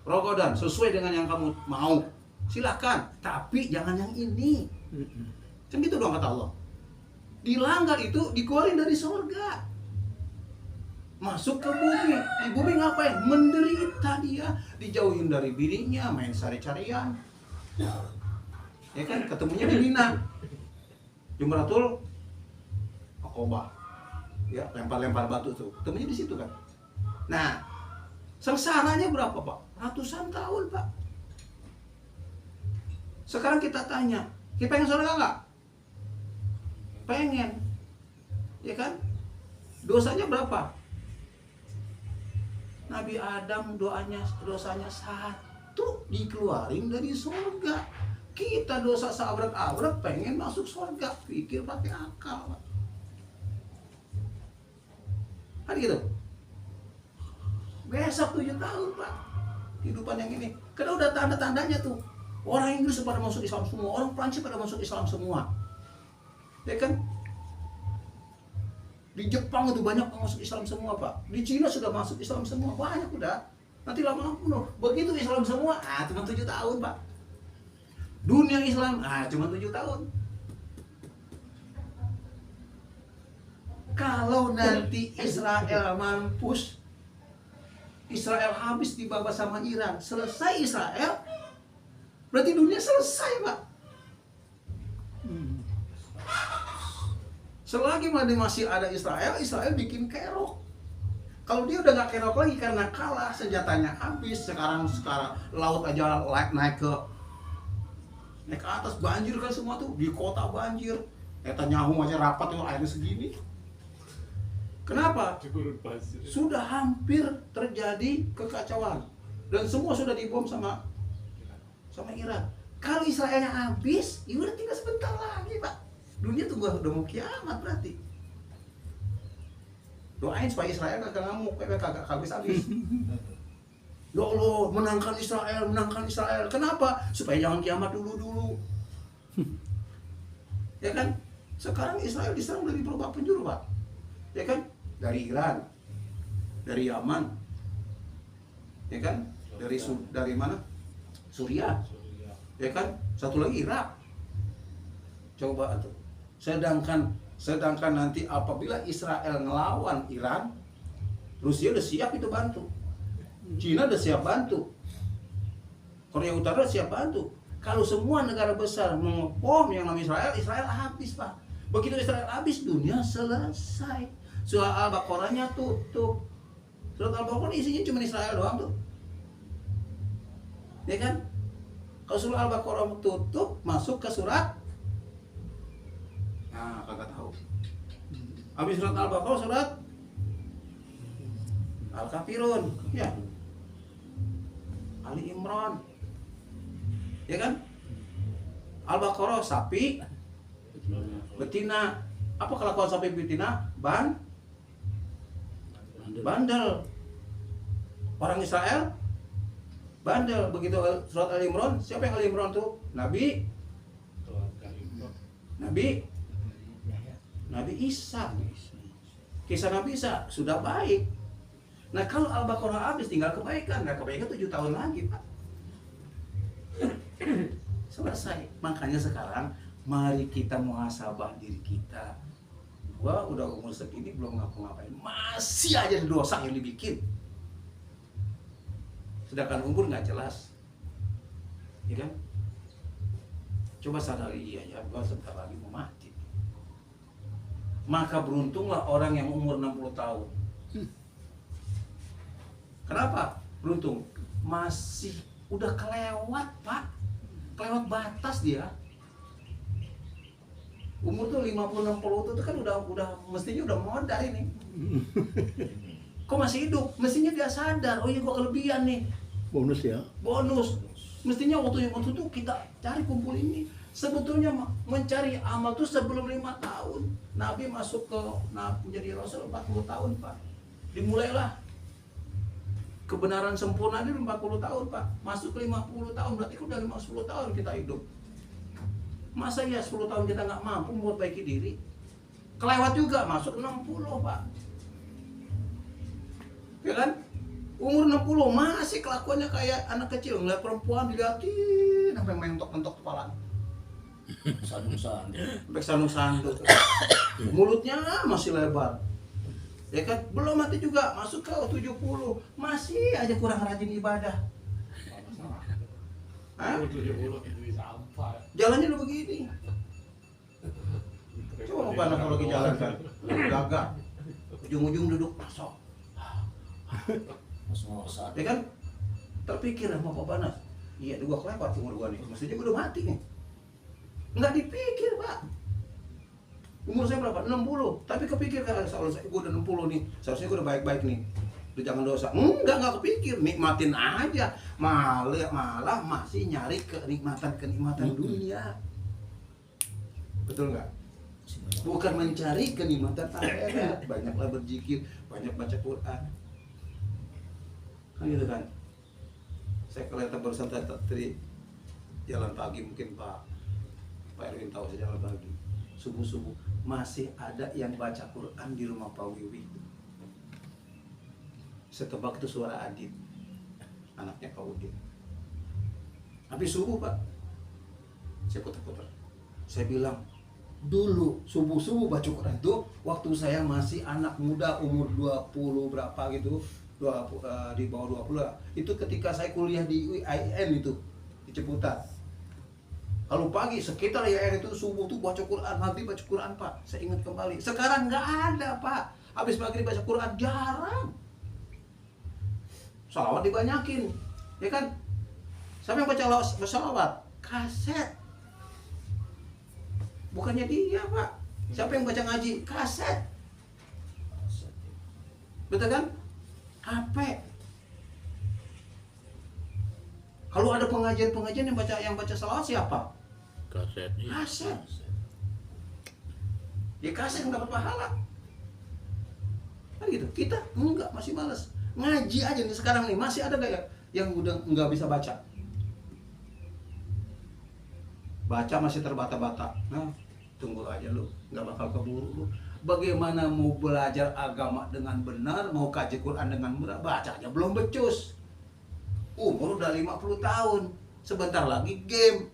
Rogodan sesuai dengan yang kamu mau. Silakan, tapi jangan yang ini. Kan gitu dong kata Allah. Dilanggar itu dikeluarin dari surga. Masuk ke bumi. Di bumi ngapain? Menderita dia, dijauhin dari bininya, main cari-carian. Ya kan, ketemunya di Mina. Jumratul Aqobah. Ya, lempar-lempar batu tuh. Ketemunya di situ kan. Nah, sengsaranya berapa, Pak? Ratusan tahun, Pak. Sekarang kita tanya, kita pengen surga nggak? Pengen. Ya kan? Dosanya berapa? Nabi Adam dosanya 1 dikeluarin dari surga. Kita dosa seabrak-abrak pengen masuk surga, pikir pakai akal, Pak. Kan gitu. Besok 7 tahun, Pak. Kehidupan yang ini. Karena udah tanda-tandanya tuh. Orang Inggris pada masuk Islam semua, orang Prancis pada masuk Islam semua. Ya kan? Di Jepang itu banyak yang masuk Islam semua, Pak. Di Cina sudah masuk Islam semua, banyak udah. Nanti lama-lama penuh. Begitu Islam semua, cuma 7 tahun, Pak. Dunia Islam, cuma 7 tahun. Kalau nanti Israel mampus, Israel habis dibawa sama Iran, selesai Israel, berarti dunia selesai, Pak. Selagi masih ada Israel, Israel bikin kerok. Kalau dia udah nggak kerok lagi karena kalah, senjatanya habis, sekarang laut aja naik ke atas, banjir kan semua tuh, di kota banjir. Netanyahu aja rapat tuh airnya segini. Kenapa? Sudah hampir terjadi kekacauan. Dan semua sudah dibom sama Iran. Kalau Israelnya habis, ya udah tinggal sebentar lagi, Pak. Dunia tuh udah mau kiamat berarti. Doain supaya Israel kagak ngamuk, kagak habis. Ya Allah, menangkan Israel. Kenapa? Supaya jangan kiamat dulu. Ya kan? Sekarang Israel diserang dari berbagai penjuru, Pak. Ya kan? Dari Iran, dari Yaman, ya kan? Dari mana? Suriah, ya kan? Satu lagi Irak. Coba tuh. Sedangkan nanti apabila Israel ngelawan Iran, Rusia udah siap itu bantu. Cina udah siap bantu. Korea Utara udah siap bantu. Kalau semua negara besar mengebom yang namanya Israel habis, Pak. Begitu Israel habis, dunia selesai. Surah Al-Baqarahnya tutup. Surah Al-Baqarah isinya cuma Israel doang tuh. Ya kan? Kalau surah Al-Baqarah tutup, masuk ke surat, nah kagak tahu. Habis surat Al-Baqarah, surat Al-Kafirun, ya. Ali Imran, ya kan? Al-Baqarah sapi, betina. Apa kelakuan sapi betina? Bandel. Orang Israel bandel. Begitu surat Ali Imran, siapa yang Ali Imran tuh? Nabi Isa. Kisah Nabi Isa sudah baik. Nah kalau Al-Baqarah habis tinggal kebaikan. Nah kebaikan 7 tahun lagi, Pak. Selesai. Makanya sekarang mari kita muhasabah diri kita. Gua udah umur segini belum ngapa-ngapain, masih aja ada dosa yang dibikin. Sedangkan umur nggak jelas, ya kan? Coba sadari, iya ya, gua sebentar lagi mau mati. Maka beruntunglah orang yang umur 60 tahun. Kenapa? Beruntung, masih udah kelewat, Pak. Kelewat batas dia. Umur tuh 50-60 tuh kan udah mestinya udah modal ini. Kok masih hidup? Mestinya dia sadar, oh iya gua kelebihan nih. Bonus ya. Bonus. Mestinya waktu itu kita cari kumpul ini. Sebetulnya mencari amal tuh sebelum 5 tahun. Nabi masuk ke menjadi Rasul 40 tahun, Pak. Dimulailah kebenaran sempurna ini 40 tahun, Pak. Masuk ke 50 tahun berarti udah 50 tahun kita hidup. Masa ya 10 tahun kita nggak mampu memperbaiki diri? Kelewat juga, masuk 60, Pak. Ya kan? Umur 60 masih kelakuannya kayak anak kecil. Ngeliat perempuan dilihatin sampai mentok-mentok kepala. Sampai sandung-sandung. Mulutnya masih lebar. Ya kan? Belum mati juga, masuk ke 70. Masih aja kurang rajin ibadah. Hah? Jalannya udah begini. Coba mana kalau lagi jalan kan, gagah, ujung-ujung duduk masuk. Ya kan? Terpikir sama Pak Banas. Iya, gua kelewat umur gua nih. Mestinya gua udah mati nih. Nggak dipikir, Pak. Umur saya berapa? 60. Tapi kepikir kan, seharusnya gua udah 60 nih. Seharusnya gua udah baik-baik nih. Udah jangan dosa. Enggak kepikir. Nikmatin aja. Malah masih nyari kenikmatan dunia. Betul nggak? Bukan mencari kenikmatan akhirat. Banyaklah berzikir, banyak baca Quran. Kan gitu kan? Saya kelihatan barusan tadi jalan pagi, mungkin Pak Erwin tahu saya jalan pagi. Subuh-subuh masih ada yang baca Quran di rumah Pak Wiwi. Setebak itu suara Adit, anaknya Pak Udin. Habis subuh, Pak, saya putar-putar. Saya bilang, dulu subuh-subuh baca Quran itu waktu saya masih anak muda umur 20 berapa gitu, di bawah 20 lah. Itu ketika saya kuliah di UIN itu, di Ciputat. Kalau pagi sekitar IAIN itu subuh tuh baca Quran, maghrib baca Quran, Pak. Saya ingat kembali. Sekarang nggak ada, Pak. Habis maghrib baca Quran jarang. Salawat dibanyakin, ya kan? Siapa yang baca salawat? Kaset. Bukannya dia, Pak. Siapa yang baca ngaji? Kaset. Betul kan? HP. Kalau ada pengajian-pengajian yang baca salawat siapa? Kaset. Kaset. Ya kaset yang dapat pahala. Kan gitu. Kita enggak, masih malas. Ngaji aja nih sekarang nih, masih ada gak yang udah nggak bisa baca? Baca masih terbata-bata. Nah, tunggu aja lu, nggak bakal keburu lu. Bagaimana mau belajar agama dengan benar, mau kaji Quran dengan benar, baca aja belum becus. Umur udah 50 tahun, sebentar lagi game.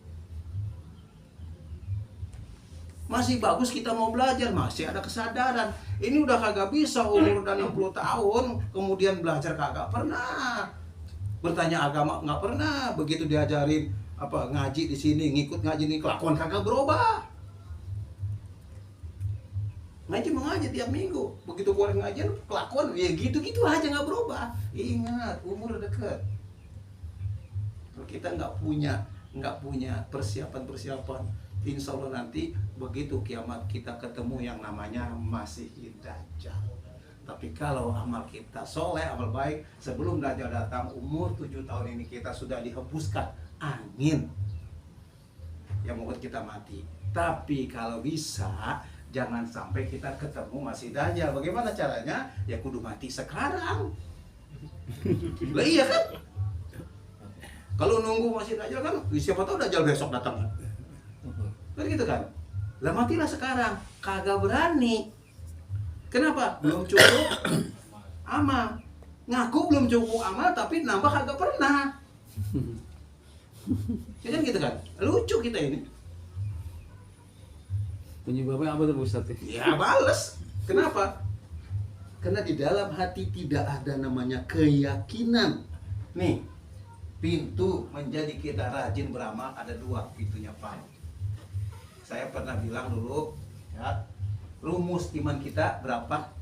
Masih bagus kita mau belajar, masih ada kesadaran. Ini udah kagak bisa, umur udah 60 tahun, kemudian belajar kagak pernah. Bertanya agama nggak pernah, begitu diajarin apa ngaji di sini, ngikut ngaji nih, kelakuan kagak berubah. Ngaji mengaji tiap minggu, begitu keluar ngajian kelakuan ya gitu-gitu aja nggak berubah. Ingat, umur deket. Kalau kita nggak punya persiapan, insya Allah nanti begitu kiamat kita ketemu yang namanya Masih Dajjal. Tapi kalau amal kita soleh, amal baik, sebelum Dajjal datang, umur 7 tahun ini kita sudah dihembuskan angin yang membuat kita mati. Tapi kalau bisa, jangan sampai kita ketemu Masih Dajjal. Bagaimana caranya? Ya kudu mati sekarang. Lah iya kan? Kalau nunggu Masih Dajjal kan, siapa tahu Dajjal besok datang. Kan gitu kan? Lah matilah sekarang. Kagak berani. Kenapa? Belum cukup amal. Ngaku belum cukup amal tapi nambah kagak pernah. Ya kan gitu kan? Lucu kita ini. Penyebabnya apa tuh Ustaz? Ya bales. Kenapa? Karena di dalam hati tidak ada namanya keyakinan. Nih, pintu menjadi kita rajin beramal ada 2 pintunya Pak. Saya pernah bilang dulu, ya, rumus iman kita berapa?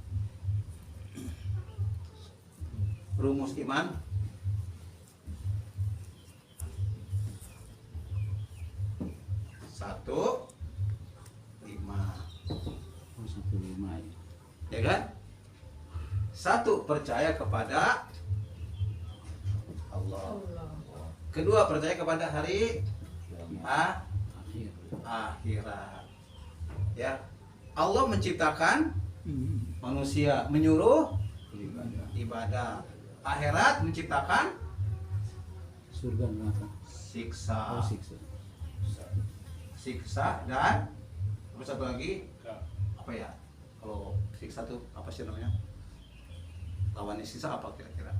Rumus iman 1, 5. Oh, 1,5 ya. Ya kan? 1, percaya kepada Allah. Kedua, percaya kepada hari Akhir. akhirat. Ya. Allah menciptakan manusia, menyuruh ibadah. Akhirat menciptakan Surga neraka. siksa. Oh, siksa. Siksa dan apa satu lagi? Apa ya? Kalau siksa tuh apa sih namanya? Lawannya siksa apa kira-kira?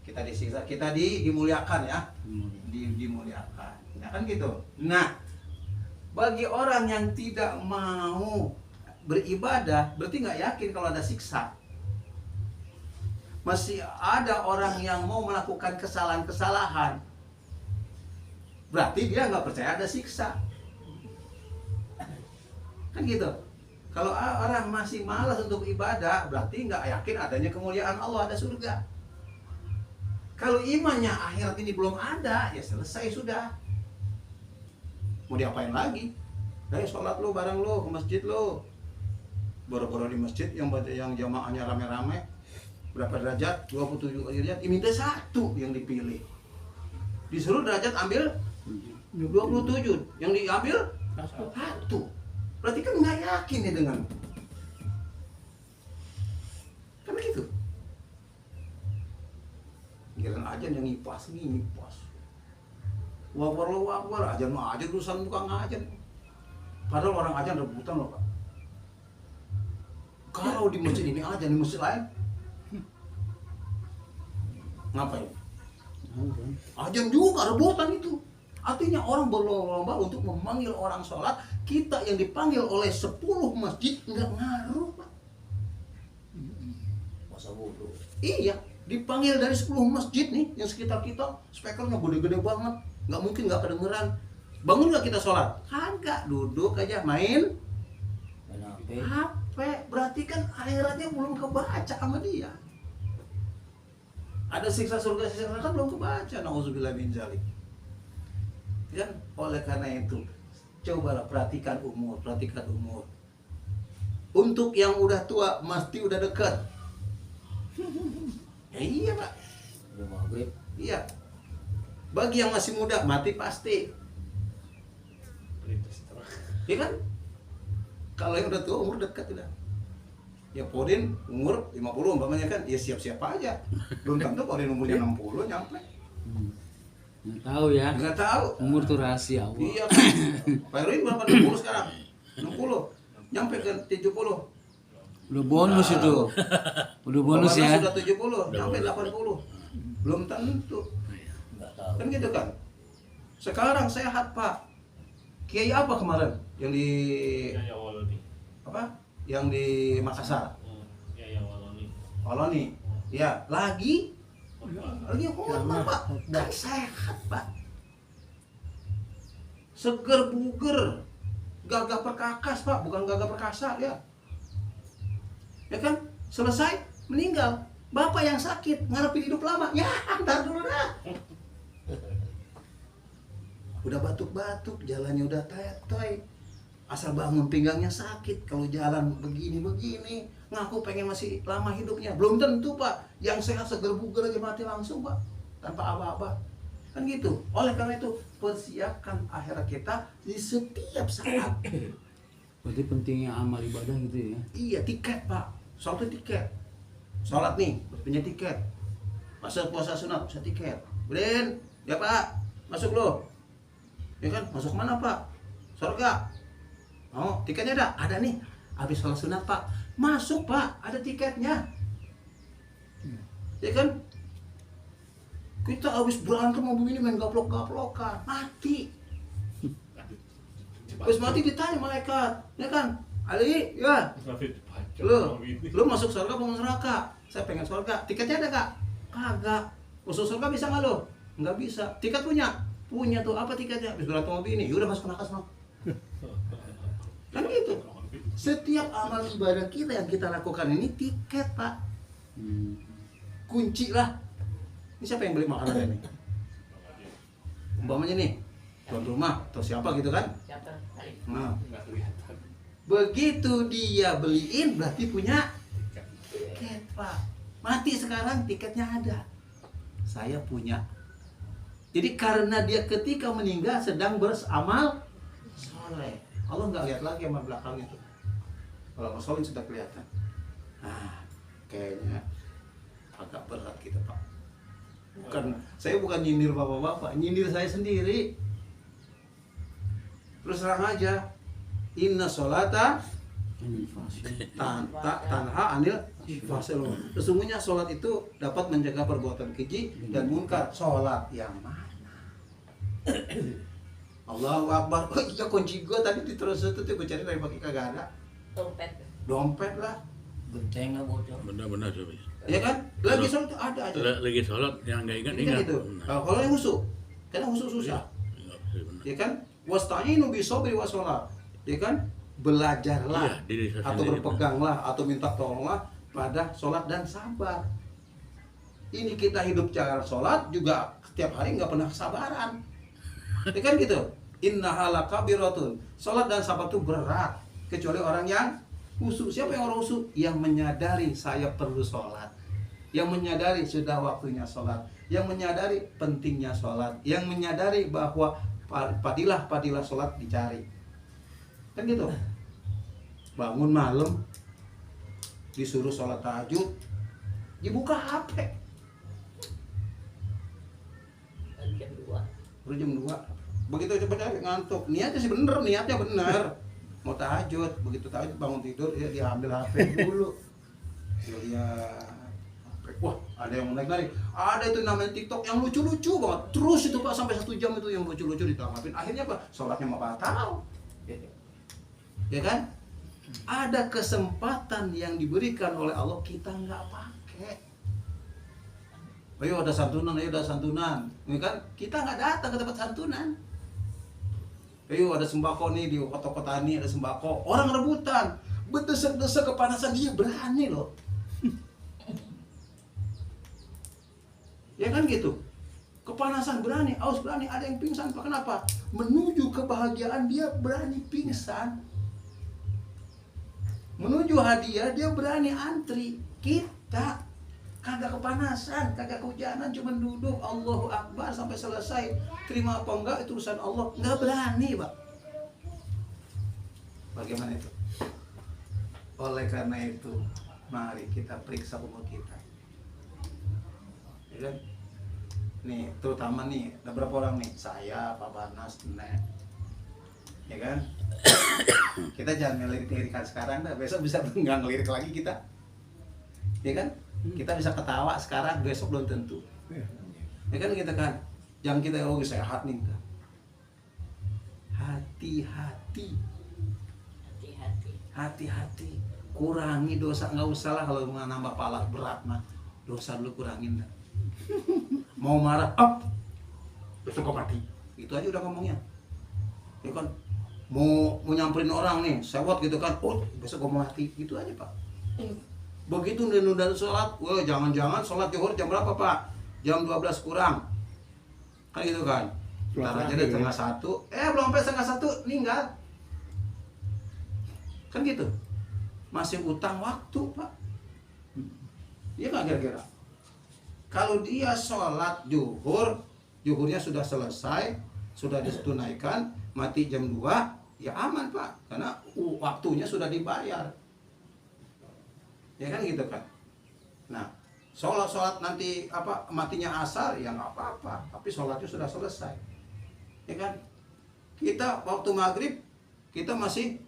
Kita disiksa, kita dimuliakan ya. Dimuliakan. Ya kan gitu. Nah, bagi orang yang tidak mau beribadah, berarti nggak yakin kalau ada siksa. Masih ada orang yang mau melakukan kesalahan-kesalahan, berarti dia nggak percaya ada siksa. Kan gitu. Kalau orang masih malas untuk ibadah, berarti nggak yakin adanya kemuliaan Allah, ada surga. Kalau imannya akhirat ini belum ada, ya selesai sudah. Mau diapain lagi? Sholat lu bareng lu ke masjid lu. Boro-boro di masjid yang jamaahnya rame-rame. Berapa derajat? 27 derajat. Minta 1 yang dipilih. Disuruh derajat ambil 27. Yang diambil 1. Berarti kan nggak yakin ya dengan. Kan begitu. Giliran ajan yang ngipas. Wakbar, ajan mah ajan, urusan bukan ngajan. Padahal orang ajan rebutan loh Pak. Kalau di masjid ini ajan, di masjid lain ngapain? Ajan juga rebutan itu. Artinya orang berlomba-lomba untuk memanggil orang sholat. Kita yang dipanggil oleh 10 masjid nggak ngaruh Pak. Masa bodoh. Iya, dipanggil dari 10 masjid nih yang sekitar kita, speakernya gede-gede banget, nggak mungkin nggak kedengeran. Bangun nggak kita sholat? Kagak, duduk aja main HP. Berarti kan akhiratnya belum kebaca sama dia. Ada siksa surga, siksa neraka belum kebaca. Nauzubillah min dzalik. Dan oleh karena itu, cobalah perhatikan umur. Untuk yang udah tua, mesti udah dekat. Ya iya Pak. Udah maghrib. Iya. Bagi yang masih muda, mati pasti. Lintas terang. Ya kan? Kalau yang udah tua, umur dekat udah. Ya Podin umur 50 umpamanya kan, ya siap-siap aja. Belum tentu Podin umurnya 60 nyampe. Nggak tahu ya. Nggak tahu. Umur tuh rahasia Allah. Iya. Pak Erwin berapa 60 sekarang? 60. Nyampe ke 70. Udah bonus itu. Udah bonus Bapak ya. sudah 70, nyampe 80. Belum tentu. Nggak tahu. Kan gitu kan. Sekarang sehat, Pak. Kiai apa kemarin yang di Ya Waloni. apa? Yang di Makassar. Ya Waloni. Waloni. Ya, lagi khotbah, Pak. Khotbah. Kan sehat, Pak. Seger buger. Gagah perkakas, Pak, bukan gagah perkasa ya. Ya kan? Selesai meninggal. Bapak yang sakit ngarepin hidup lama. Ya, ntar dulu dah. Udah batuk-batuk, jalannya udah tetoy. Asal bangun pinggangnya sakit. Kalau jalan begini-begini, ngaku pengen masih lama hidupnya. Belum tentu, Pak. Yang sehat seger buger aja mati langsung, Pak. Tanpa aba-aba. Kan gitu. Oleh karena itu, persiapkan akhirat kita di setiap saat. Berarti pentingnya amal ibadah gitu ya. Iya, tiket, Pak. Sholat itu tiket. Sholat nih, punya tiket. Puasa sunat, punya tiket. Brin, ya Pak, masuk lo. Ya kan, masuk mana Pak? Surga. Oh, tiketnya ada? Ada nih. Habis sholat sunat Pak, masuk Pak, ada tiketnya. Ya kan? Kita habis berantem mau begini main gaplok-gaplokan, mati. Habis mati ditanya malaikat, ya kan? Ali, ya. Lu masuk surga apa masuk neraka? Saya pengen surga. Tiketnya ada Kak? Kagak. Masuk surga bisa nggak lo? Nggak bisa. Tiket punya? Punya tuh. Apa tiketnya? Habis berantem mobil ini. Yaudah masuk neraka semua. Kan gitu. Setiap amal ibadah kita yang kita lakukan ini tiket, Pak. Kunci lah. Ini siapa yang beli makanan ini? Umpamanya nih, tuan rumah atau siapa gitu kan? Siapa kali? Nah, Nggak kelihatan. begitu dia beliin berarti punya tiket, Pak. Mati sekarang tiketnya ada. Saya punya. Jadi karena dia ketika meninggal sedang beramal soleh. Allah nggak lihat lagi amal belakang itu. Kalau amal soleh sudah kelihatan. Nah, kayaknya agak berat kita, Pak. Saya bukan nyindir bapak-bapak, nyindir saya sendiri. Terus terang aja. Inna sholata tanha anil fahsya'i. Sesungguhnya sholat itu dapat mencegah perbuatan keji dan munkar. Sholat yang mana? Allahu Akbar. Oh iya, kunci gue tadi diterus itu tuh gue cari dari pakai kagak ada. Dompet. Dompet lah. Gentengnya bocor. Benar-benar coba. Ya kan? Lagi sholat itu ada aja. Lagi sholat yang nggak ingat Ini kan gitu. Kalau yang husuk, kadang husuk susah. Ya kan? Wasta'inu bisobri washolat. Ya kan? Belajarlah Iya, diri saya atau sendiri. berpeganglah atau minta tolonglah pada sholat dan sabar. Ini kita hidup cara sholat juga setiap hari nggak pernah kesabaran. Ya kan gitu. Innaha lakabiratun. Sholat dan sabar itu berat kecuali orang yang khusyuk. Siapa yang orang khusyuk? Yang menyadari saya perlu sholat, yang menyadari sudah waktunya sholat, yang menyadari pentingnya sholat, yang menyadari bahwa padilah sholat dicari. Kan gitu. Bangun malam disuruh sholat tahajud, dibuka HP Jam 2. baru jam 2. Begitu coba cari ngantuk, niatnya sih bener, niatnya bener mau tahajud. Begitu tahajud bangun tidur ya diambil HP dulu. Dia wah, ada yang narik-narik. Ada itu namanya TikTok yang lucu-lucu banget. Terus itu Pak sampai 1 jam itu yang lucu-lucu ditangkapin. Akhirnya Pak, sholatnya mau batal. Ya kan? Ada kesempatan yang diberikan oleh Allah kita nggak pakai. Ayo ada santunan, ayo ada santunan. Ya kan? Kita nggak datang ke tempat santunan. Ayo ada sembako nih di kota-kota ini ada sembako. Orang rebutan, berdesak-desak kepanasan dia berani loh. Ya kan gitu. Kepanasan berani, aus berani, ada yang pingsan. Kenapa? Menuju kebahagiaan dia berani pingsan. Menuju hadiah dia berani antri. Kita kagak kepanasan, kagak kehujanan, cuma duduk Allahu Akbar sampai selesai. Terima apa enggak itu urusan Allah, nggak berani, Pak. Bagaimana itu? Oleh karena itu, mari kita periksa umur kita. Ya kan? Nih, terutama nih, ada berapa orang nih? Saya, Pak Barnas, Nek. Ya kan? Kita jangan ngelirik-lirikan sekarang dah, besok bisa nggak ngelirik lagi kita. Ya kan? Kita bisa ketawa sekarang, besok belum tentu. Ya kan kita kan? Jangan kita sehat nih. Hati-hati. Hati-hati, kurangi dosa, nggak usah lah kalau mau nambah pahala berat mah, dosa dulu kurangin dah. Mau marah, up, besok kau mati, itu aja udah ngomongnya. Ya kan, mau nyamperin orang nih, sewot gitu kan, oh besok kau mati, gitu aja Pak. Begitu nunda sholat, wah jangan-jangan sholat zuhur jam berapa Pak? Jam 12 kurang, kan gitu kan? Ntar aja deh setengah satu, belum sampai setengah satu, meninggal. Kan gitu, masih utang waktu Pak. Iya nggak kira-kira? Kalau dia sholat zuhurnya sudah selesai, sudah ditunaikan, mati jam 2, ya aman Pak, karena waktunya sudah dibayar. Ya kan gitu kan. Nah, sholat nanti matinya asar, ya nggak apa-apa, tapi sholatnya sudah selesai. Ya kan? Kita waktu maghrib kita masih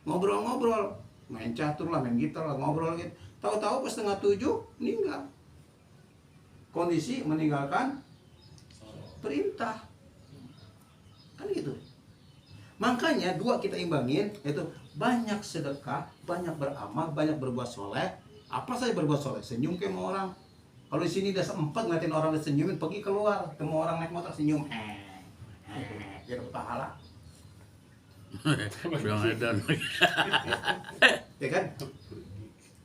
ngobrol-ngobrol, main catur lah, main gitar lah, ngobrol gitu. Tahu-tahu pas 6:30 meninggal. Kondisi meninggalkan perintah. Kan gitu. Makanya dua kita imbangin, yaitu banyak sedekah, banyak beramal, banyak berbuat soleh. Apa saja berbuat soleh, senyum ke sama orang. Kalau di sini udah sempat ngeliatin orang disenyumin, pergi keluar, ketemu orang naik motor senyum, jadi pahala. Bilang edan. Ya kan?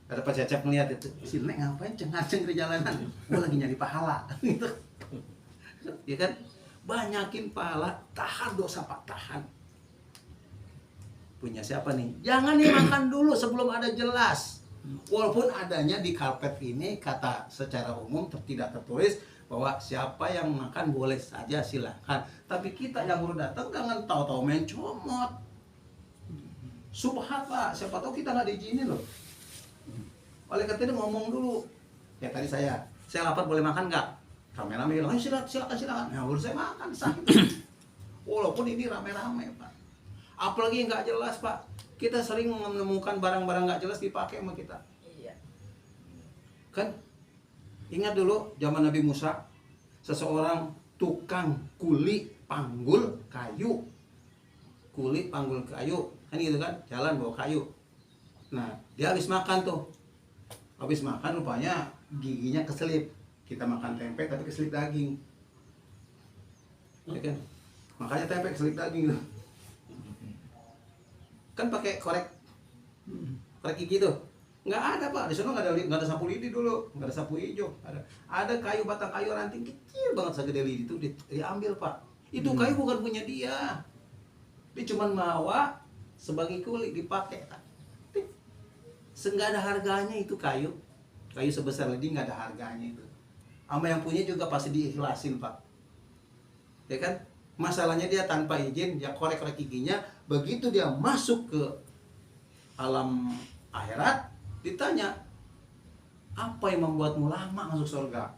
Ada Pak Cecep ngeliat itu, si Nek ngapain ceng-ceng di jalanan? Gua lagi nyari pahala. Gitu. Ya kan? Banyakin pahala, tahan dosa Pak, tahan. Punya siapa nih? Jangan dimakan dulu sebelum ada jelas. Walaupun adanya di karpet ini kata secara umum tidak tertulis bahwa siapa yang makan boleh saja silahkan. Tapi kita yang baru datang jangan tahu-tahu main comot. Subhat Pak, siapa tahu kita nggak diizinin loh. Oleh karena itu ngomong dulu. Ya tadi saya lapar boleh makan nggak? Rame-rame bilang, silakan. Ya baru saya makan sah. Walaupun ini rame-rame Pak. Apalagi nggak jelas Pak. Kita sering menemukan barang-barang nggak jelas dipakai sama kita. Iya. Kan? Ingat dulu zaman Nabi Musa, seseorang tukang kuli panggul kayu. Kuli panggul kayu, kan gitu kan? Jalan bawa kayu. Nah, dia habis makan tuh. Habis makan rupanya giginya keselip. Kita makan tempe tapi keselip daging. Ya kan? Makanya tempe keselip daging tuh. Kan pakai korek gigi tuh. Nggak ada Pak, di sana nggak ada sapu lidi dulu, nggak ada sapu hijau, ada kayu, batang kayu ranting kecil banget segede lidi itu diambil Pak. Itu kayu bukan punya dia cuma bawa sebagai kulit dipakai. Nggak ada harganya itu kayu sebesar lidi, nggak ada harganya itu. Sama yang punya juga pasti diikhlasin Pak, ya kan? Masalahnya dia tanpa izin, dia korek-korek giginya, begitu dia masuk ke alam akhirat, ditanya, apa yang membuatmu lama masuk surga?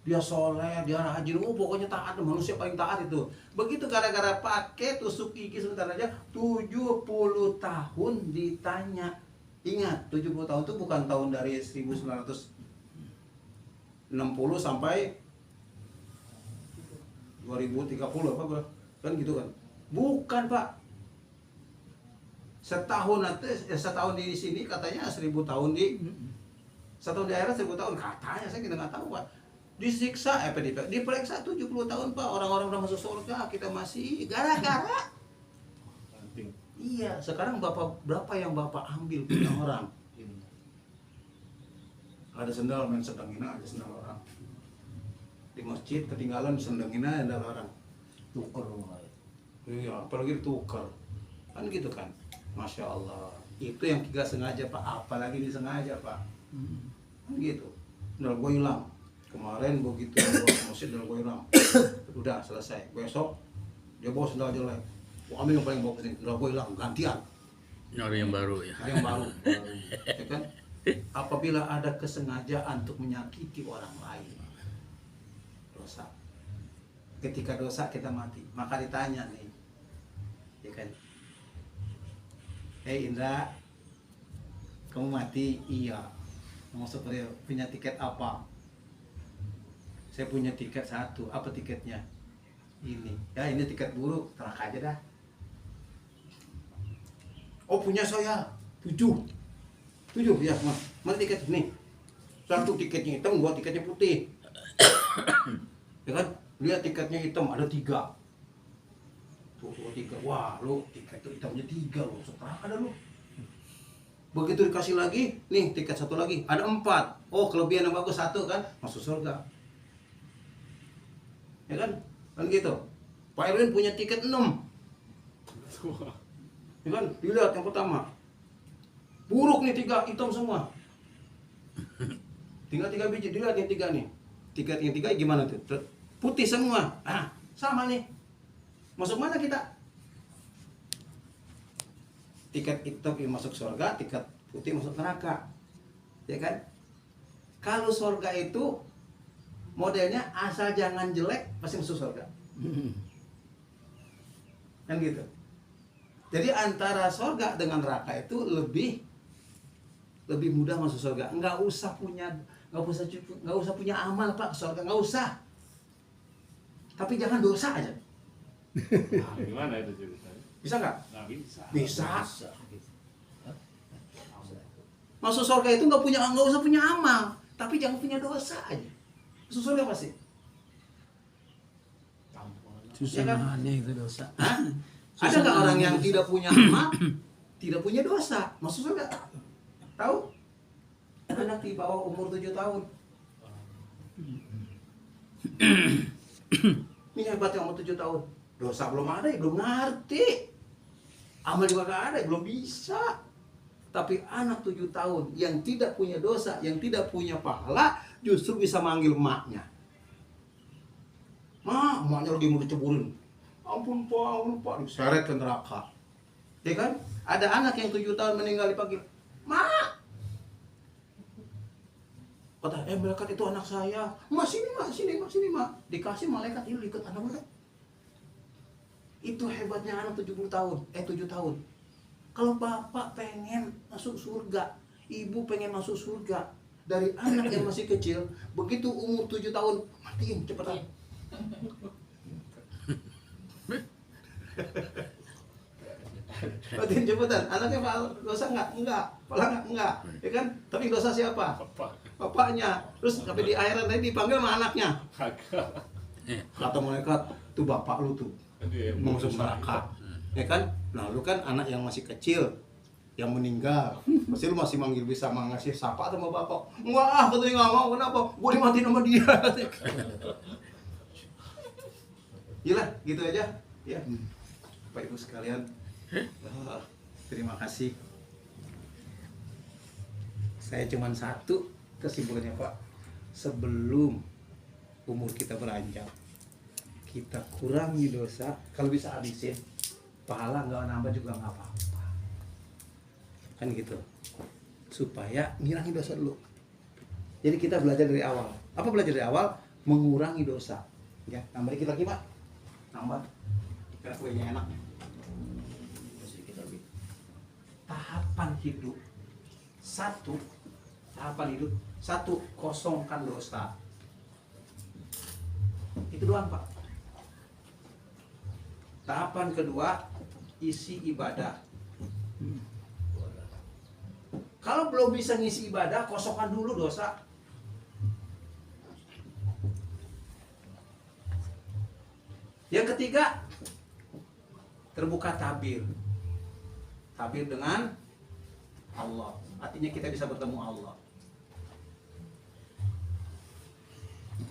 Dia soleh, dia rajin, pokoknya taat, manusia paling taat itu. Begitu gara-gara pakai tusuk gigi sebentar aja, 70 tahun ditanya. Ingat, 70 tahun itu bukan tahun dari 1960 sampai 2030 apa kan gitu kan? Bukan Pak. Setahun di sini katanya 1000 tahun setahun di akhirat 1000 tahun katanya, saya kita nggak tahu Pak. Disiksa diperiksa 70 tahun Pak, orang-orang udah masuk surga, kita masih gara-gara. Iya, sekarang berapa yang Bapak ambil punya orang? Ada sendal main sedangin aja sendal orang. Di masjid ketinggalan sendangin aja sendal orang. Tuker rumah. Iya, apalagi ditukar. Kan gitu kan. Masya Allah, itu yang tidak sengaja Pak, apalagi disengaja Pak. Kan gitu. Dal gue hilang. Kemarin begitu bawa ke masjid dal gue hilang. Udah selesai. Besok dia bawa sendal jelek. Gua ambil yang paling bagus ini, dal gue hilang, gantian. Nyari yang baru ya. Yang baru. Ya kan? Apabila ada kesengajaan untuk menyakiti orang lain, dosa. Ketika dosa kita mati, maka ditanya nih, ya kan? Hei Indra, kamu mati? Iya. Masuk real, punya tiket apa? Saya punya tiket satu. Apa tiketnya? Ini. Ya ini tiket buruk, terang aja dah. Oh punya saya 7 ya mas. Mana tiket nih? Satu tiketnya hitam, dua tiketnya putih. Ya kan? Lihat tiketnya hitam ada 3. Tuh 3. Wah lu tiket itu hitamnya 3 lu. Sekarang ada lu. Begitu dikasih lagi, nih tiket satu lagi ada 4. Oh kelebihan yang bagus 1 kan, masuk surga. Ya kan? Kan gitu. Pak Erwin punya tiket 6. Ya kan? Dilihat yang pertama. Buruk nih 3, hitam semua. Tinggal 3 biji, dilihat yang 3 nih. Tiket yang 3 gimana tuh? Putih semua. Ah, sama nih. Masuk mana kita? Tiket hitam masuk surga, tiket putih masuk neraka. Ya kan? Kalau surga itu modelnya asal jangan jelek pasti masuk surga. Kan gitu. Jadi antara surga dengan neraka itu lebih mudah masuk surga. Nggak usah punya amal Pak ke surga, nggak usah. Tapi jangan dosa aja. Nah, gimana itu ceritanya? Bisa nggak? Nggak bisa. Bisa. Masuk surga itu nggak usah punya amal, tapi jangan punya dosa aja. Masuk surga pasti. Susah Ya kan? nahannya itu dosa. Hah? Ada Susah nggak orang nahannya yang dosa. tidak punya amal, tidak punya dosa, masuk surga? Tahu? Anak di bawah umur 7 tahun. Ini hebatnya umur 7 tahun. Dosa belum ada, ya belum ngerti. Amal juga gak ada, ya belum bisa. Tapi anak 7 tahun yang tidak punya dosa, yang tidak punya pahala, justru bisa manggil emaknya. Ma, emaknya lagi mau diceburin. Ampun pak, diseret ke neraka. Ya kan? Ada anak yang 7 tahun meninggal di pagi. Mak! Kata, malaikat itu anak saya. Sini mak. Dikasih malaikat, itu ikut anak mereka. Itu hebatnya anak 7 tahun. Kalau bapak pengen masuk surga, ibu pengen masuk surga, dari anak yang masih kecil, begitu umur 7 tahun, matiin cepetan. Matiin cepetan. Anaknya dosa enggak? Enggak. Ya kan? Tapi dosa siapa? Bapaknya. Terus sampai di akhirat tadi dipanggil sama anaknya. Kagak. Kata malaikat, tuh bapak lu tuh Dia mau masuk neraka. Ya kan? Nah, lu kan anak yang masih kecil yang meninggal. Pasti lu masih bisa ngasih sapa sama bapak. Enggak, katanya enggak mau. Kenapa? Gua dimatiin sama dia. Gila, gitu aja. Ya. Bapak Ibu sekalian, terima kasih. Saya cuma satu kesimpulannya Pak. Sebelum umur kita beranjak, kita kurangi dosa. Kalau bisa habisin, pahala nggak nambah juga nggak apa-apa. Kan gitu. Supaya ngilangin dosa dulu. Jadi kita belajar dari awal. Apa belajar dari awal? Mengurangi dosa. Ya, nambah dikit lagi Pak. Nambah. Karena kuenya enak. Sedikit lagi. Tahapan hidup. Satu, kosongkan dosa. Itu doang Pak. Tahapan kedua, isi ibadah. Kalau belum bisa ngisi ibadah, kosongkan dulu dosa. Yang ketiga, terbuka tabir. Tabir dengan Allah. Artinya kita bisa bertemu Allah.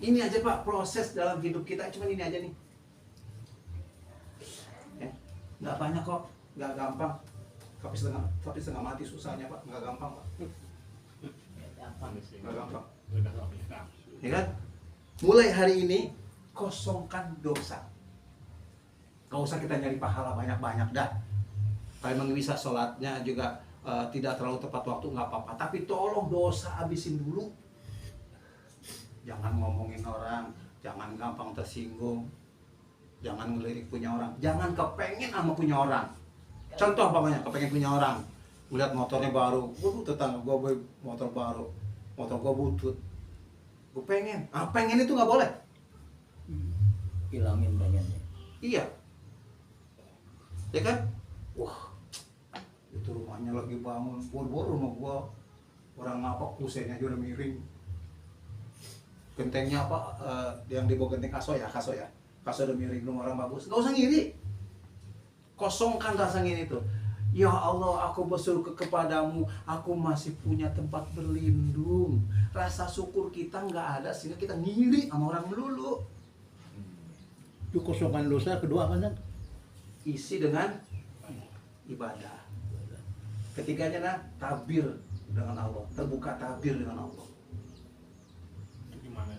Ini aja Pak, proses dalam hidup kita cuma ini aja nih. Ya, nggak banyak kok, nggak gampang. Tapi setengah mati susahnya Pak, nggak gampang Pak. gampang. Nggak gampang. Udah nggak punya nafsu. Ya kan? Mulai hari ini kosongkan dosa. Gak usah kita nyari pahala banyak-banyak dah. Kalau memang bisa sholatnya juga tidak terlalu tepat waktu nggak apa-apa. Tapi tolong dosa habisin dulu. Jangan ngomongin orang, jangan gampang tersinggung, jangan ngelirik punya orang, jangan kepengen sama punya orang. Contoh pamannya, kepengen punya orang, melihat motornya baru, waduh tetangga gue motor baru, motor gue butut, gue pengen, pengen itu nggak boleh. Hilangin pengennya. Iya, ya kan? Wah, itu rumahnya lagi bangun, boro-boro rumah gua orang apa kusennya aja udah miring, gentengnya apa yang di bawah genteng kaso ya, kaso udah miring, rumah orang bagus, nggak usah ngiri, kosongkan rasa ngiri itu. Ya Allah, aku bersyukur kepadamu, aku masih punya tempat berlindung. Rasa syukur kita nggak ada sehingga kita ngiri sama orang dulu. Itu kosongkan dosa. Kedua apa, Nan? Isi dengan ibadah. Ketiganya nah, tabir dengan Allah, terbuka tabir dengan Allah. Itu gimana?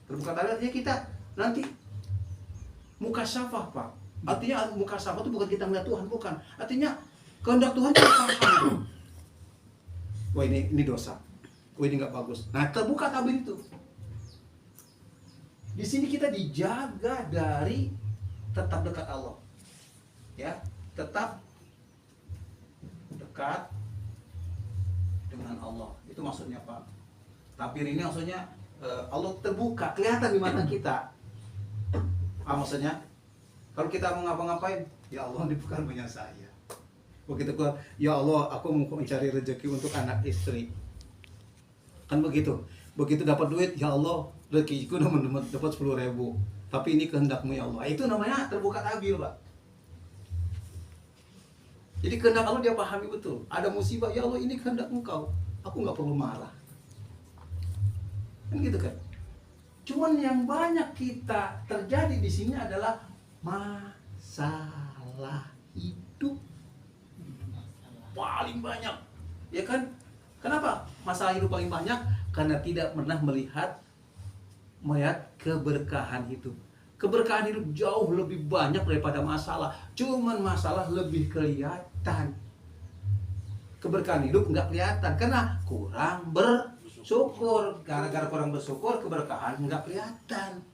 Terbuka tabir artinya kita nanti mukasyafah, Pak. Artinya mukasyafah itu bukan kita melihat Tuhan, bukan. Artinya kehendak Tuhan kita paham. Wah ini dosa. Wah ini nggak bagus. Nah terbuka tabir itu. Di sini kita dijaga dari tetap dekat Allah. Ya, tetap dekat dengan Allah. Itu maksudnya Pak. Tabir ini maksudnya Allah terbuka, kelihatan di mata kita. Maksudnya kalau kita mau ngapa-ngapain, ya Allah dibuka punya saya. Begitu gua, ya Allah aku mau mencari rezeki untuk anak istri. Kan begitu. Begitu dapat duit, ya Allah rezekiku udah dapat 10.000. Tapi ini kehendakmu ya Allah. Itu namanya terbuka tabir, Pak. Jadi kehendak Allah dia pahami betul. Ada musibah, ya Allah ini kehendak Engkau. Aku nggak perlu marah. Kan gitu kan? Cuman yang banyak kita terjadi di sini adalah masalah hidup. Paling banyak. Ya kan? Kenapa? Masalah hidup paling banyak karena tidak pernah melihat keberkahan hidup. Keberkahan hidup jauh lebih banyak daripada masalah. Cuman masalah lebih kelihatan. Keberkahan hidup nggak kelihatan karena kurang bersyukur. Gara-gara kurang bersyukur, keberkahan nggak kelihatan.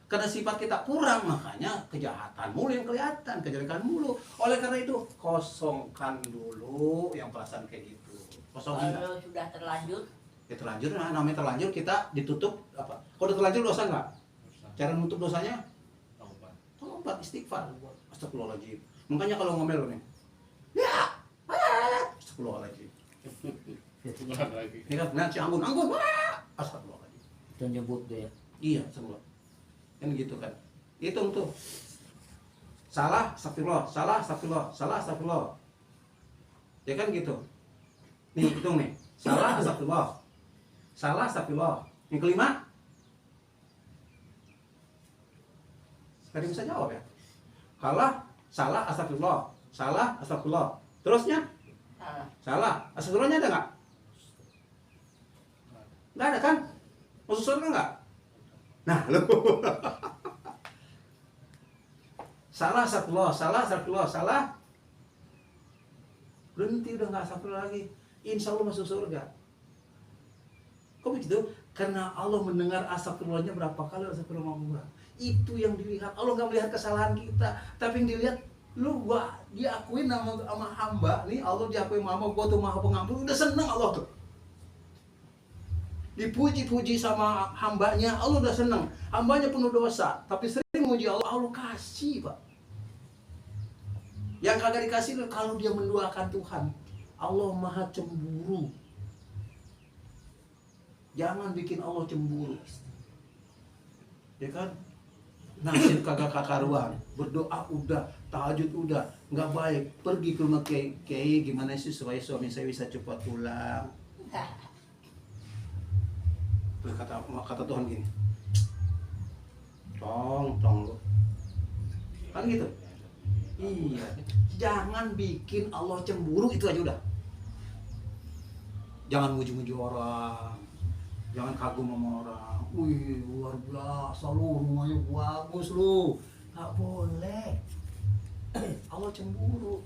Karena sifat kita kurang, makanya kejahatan mulu yang kelihatan, kejelekan mulu. Oleh karena itu, kosongkan dulu yang perasaan kayak gitu. Kosongin. Kalau sudah terlanjur, Ya terlanjur, nah, namanya terlanjur kita ditutup apa? Kalau udah terlanjur dosa nggak? Cara nutup dosanya? Taubat, istighfar. Astagfirullahaladzim. Makanya kalau ngomel nih, ya, astagfirullahaladzim. Ulang lagi. Ini kan, nah, si anggun, astagfirullahaladzim. itu nyebut dia. Iya, astagfirullah. Kan gitu kan. Hitung tuh. Salah, astagfirullah, salah, astagfirullah, salah, astagfirullah. Ya kan gitu. Nih, hitung nih. Salah, astagfirullah. Salah, astagfirullah. Yang kelima, sekarang bisa jawab ya. Salah, astagfirullah. Salah, astagfirullah. Terusnya? Salah. Astagfirullahnya ada nggak? Nggak ada kan? Masuk surga nggak? Nah, lu. Salah, astagfirullah. Salah, astagfirullah. Salah. Berhenti udah nggak astagfirullah lagi. Insya Allah masuk surga. Kok begitu? Karena Allah mendengar astagfirullahnya berapa kali astagfirullah. Itu yang dilihat. Allah nggak melihat kesalahan kita, tapi yang dilihat gua diakuin sama hamba nih. Allah diakuin sama hamba, gua tuh maha pengampun. Udah seneng Allah tuh. Dipuji-puji sama hambanya, Allah udah seneng. Hambanya penuh dosa, tapi sering muji Allah. Allah kasih, Pak. Yang kagak dikasih kalau dia mendoakan Tuhan. Allah maha cemburu. Jangan bikin Allah cemburu. Ya kan? Nasib kagak kakaruan. Berdoa udah, tahajud udah, nggak baik. Pergi ke rumah kiai, gimana sih supaya suami saya bisa cepat pulang. Terus kata Tuhan gini. Tong lu. Kan gitu. Iya. Jangan bikin Allah cemburu, itu aja udah. Jangan muji-muji orang, jangan kagum sama orang. Wih, luar biasa lu, rumahnya bagus lu. Gak boleh. Allah cemburu.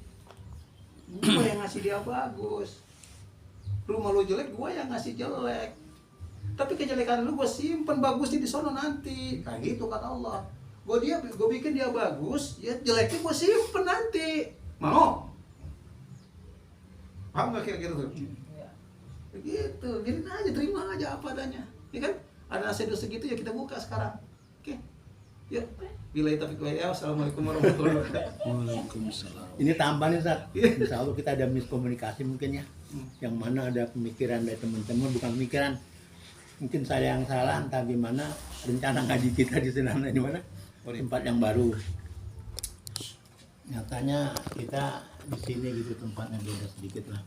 Gua yang ngasih dia bagus. Rumah lu jelek, gua yang ngasih jelek. Tapi kejelekan lu gua simpen bagusnya di sono nanti. Kayak gitu kata Allah. Gua bikin dia bagus, ya jeleknya gua simpen nanti. Mau? Paham gak kira-kira tuh? Iya. Begitu, biarin aja, terima aja apa adanya. Ya kan? Ada nasihat segitu ya kita buka sekarang. Oke. Ya. Bila taufiq wal hidayah. Assalamualaikum warahmatullahi wabarakatuh. Waalaikumsalam. Ini tambahan nih, Ustaz. Insya Allah kita ada miskomunikasi mungkin ya. Yang mana ada pemikiran dari teman-teman, bukan pemikiran. Mungkin saya yang salah, entah gimana rencana ngaji kita di sana di mana tempat yang baru. Nyatanya kita di sini gitu tempatnya beda sedikit lah.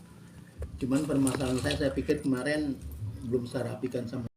Cuman permasalahan saya pikir kemarin belum saya rapikan sama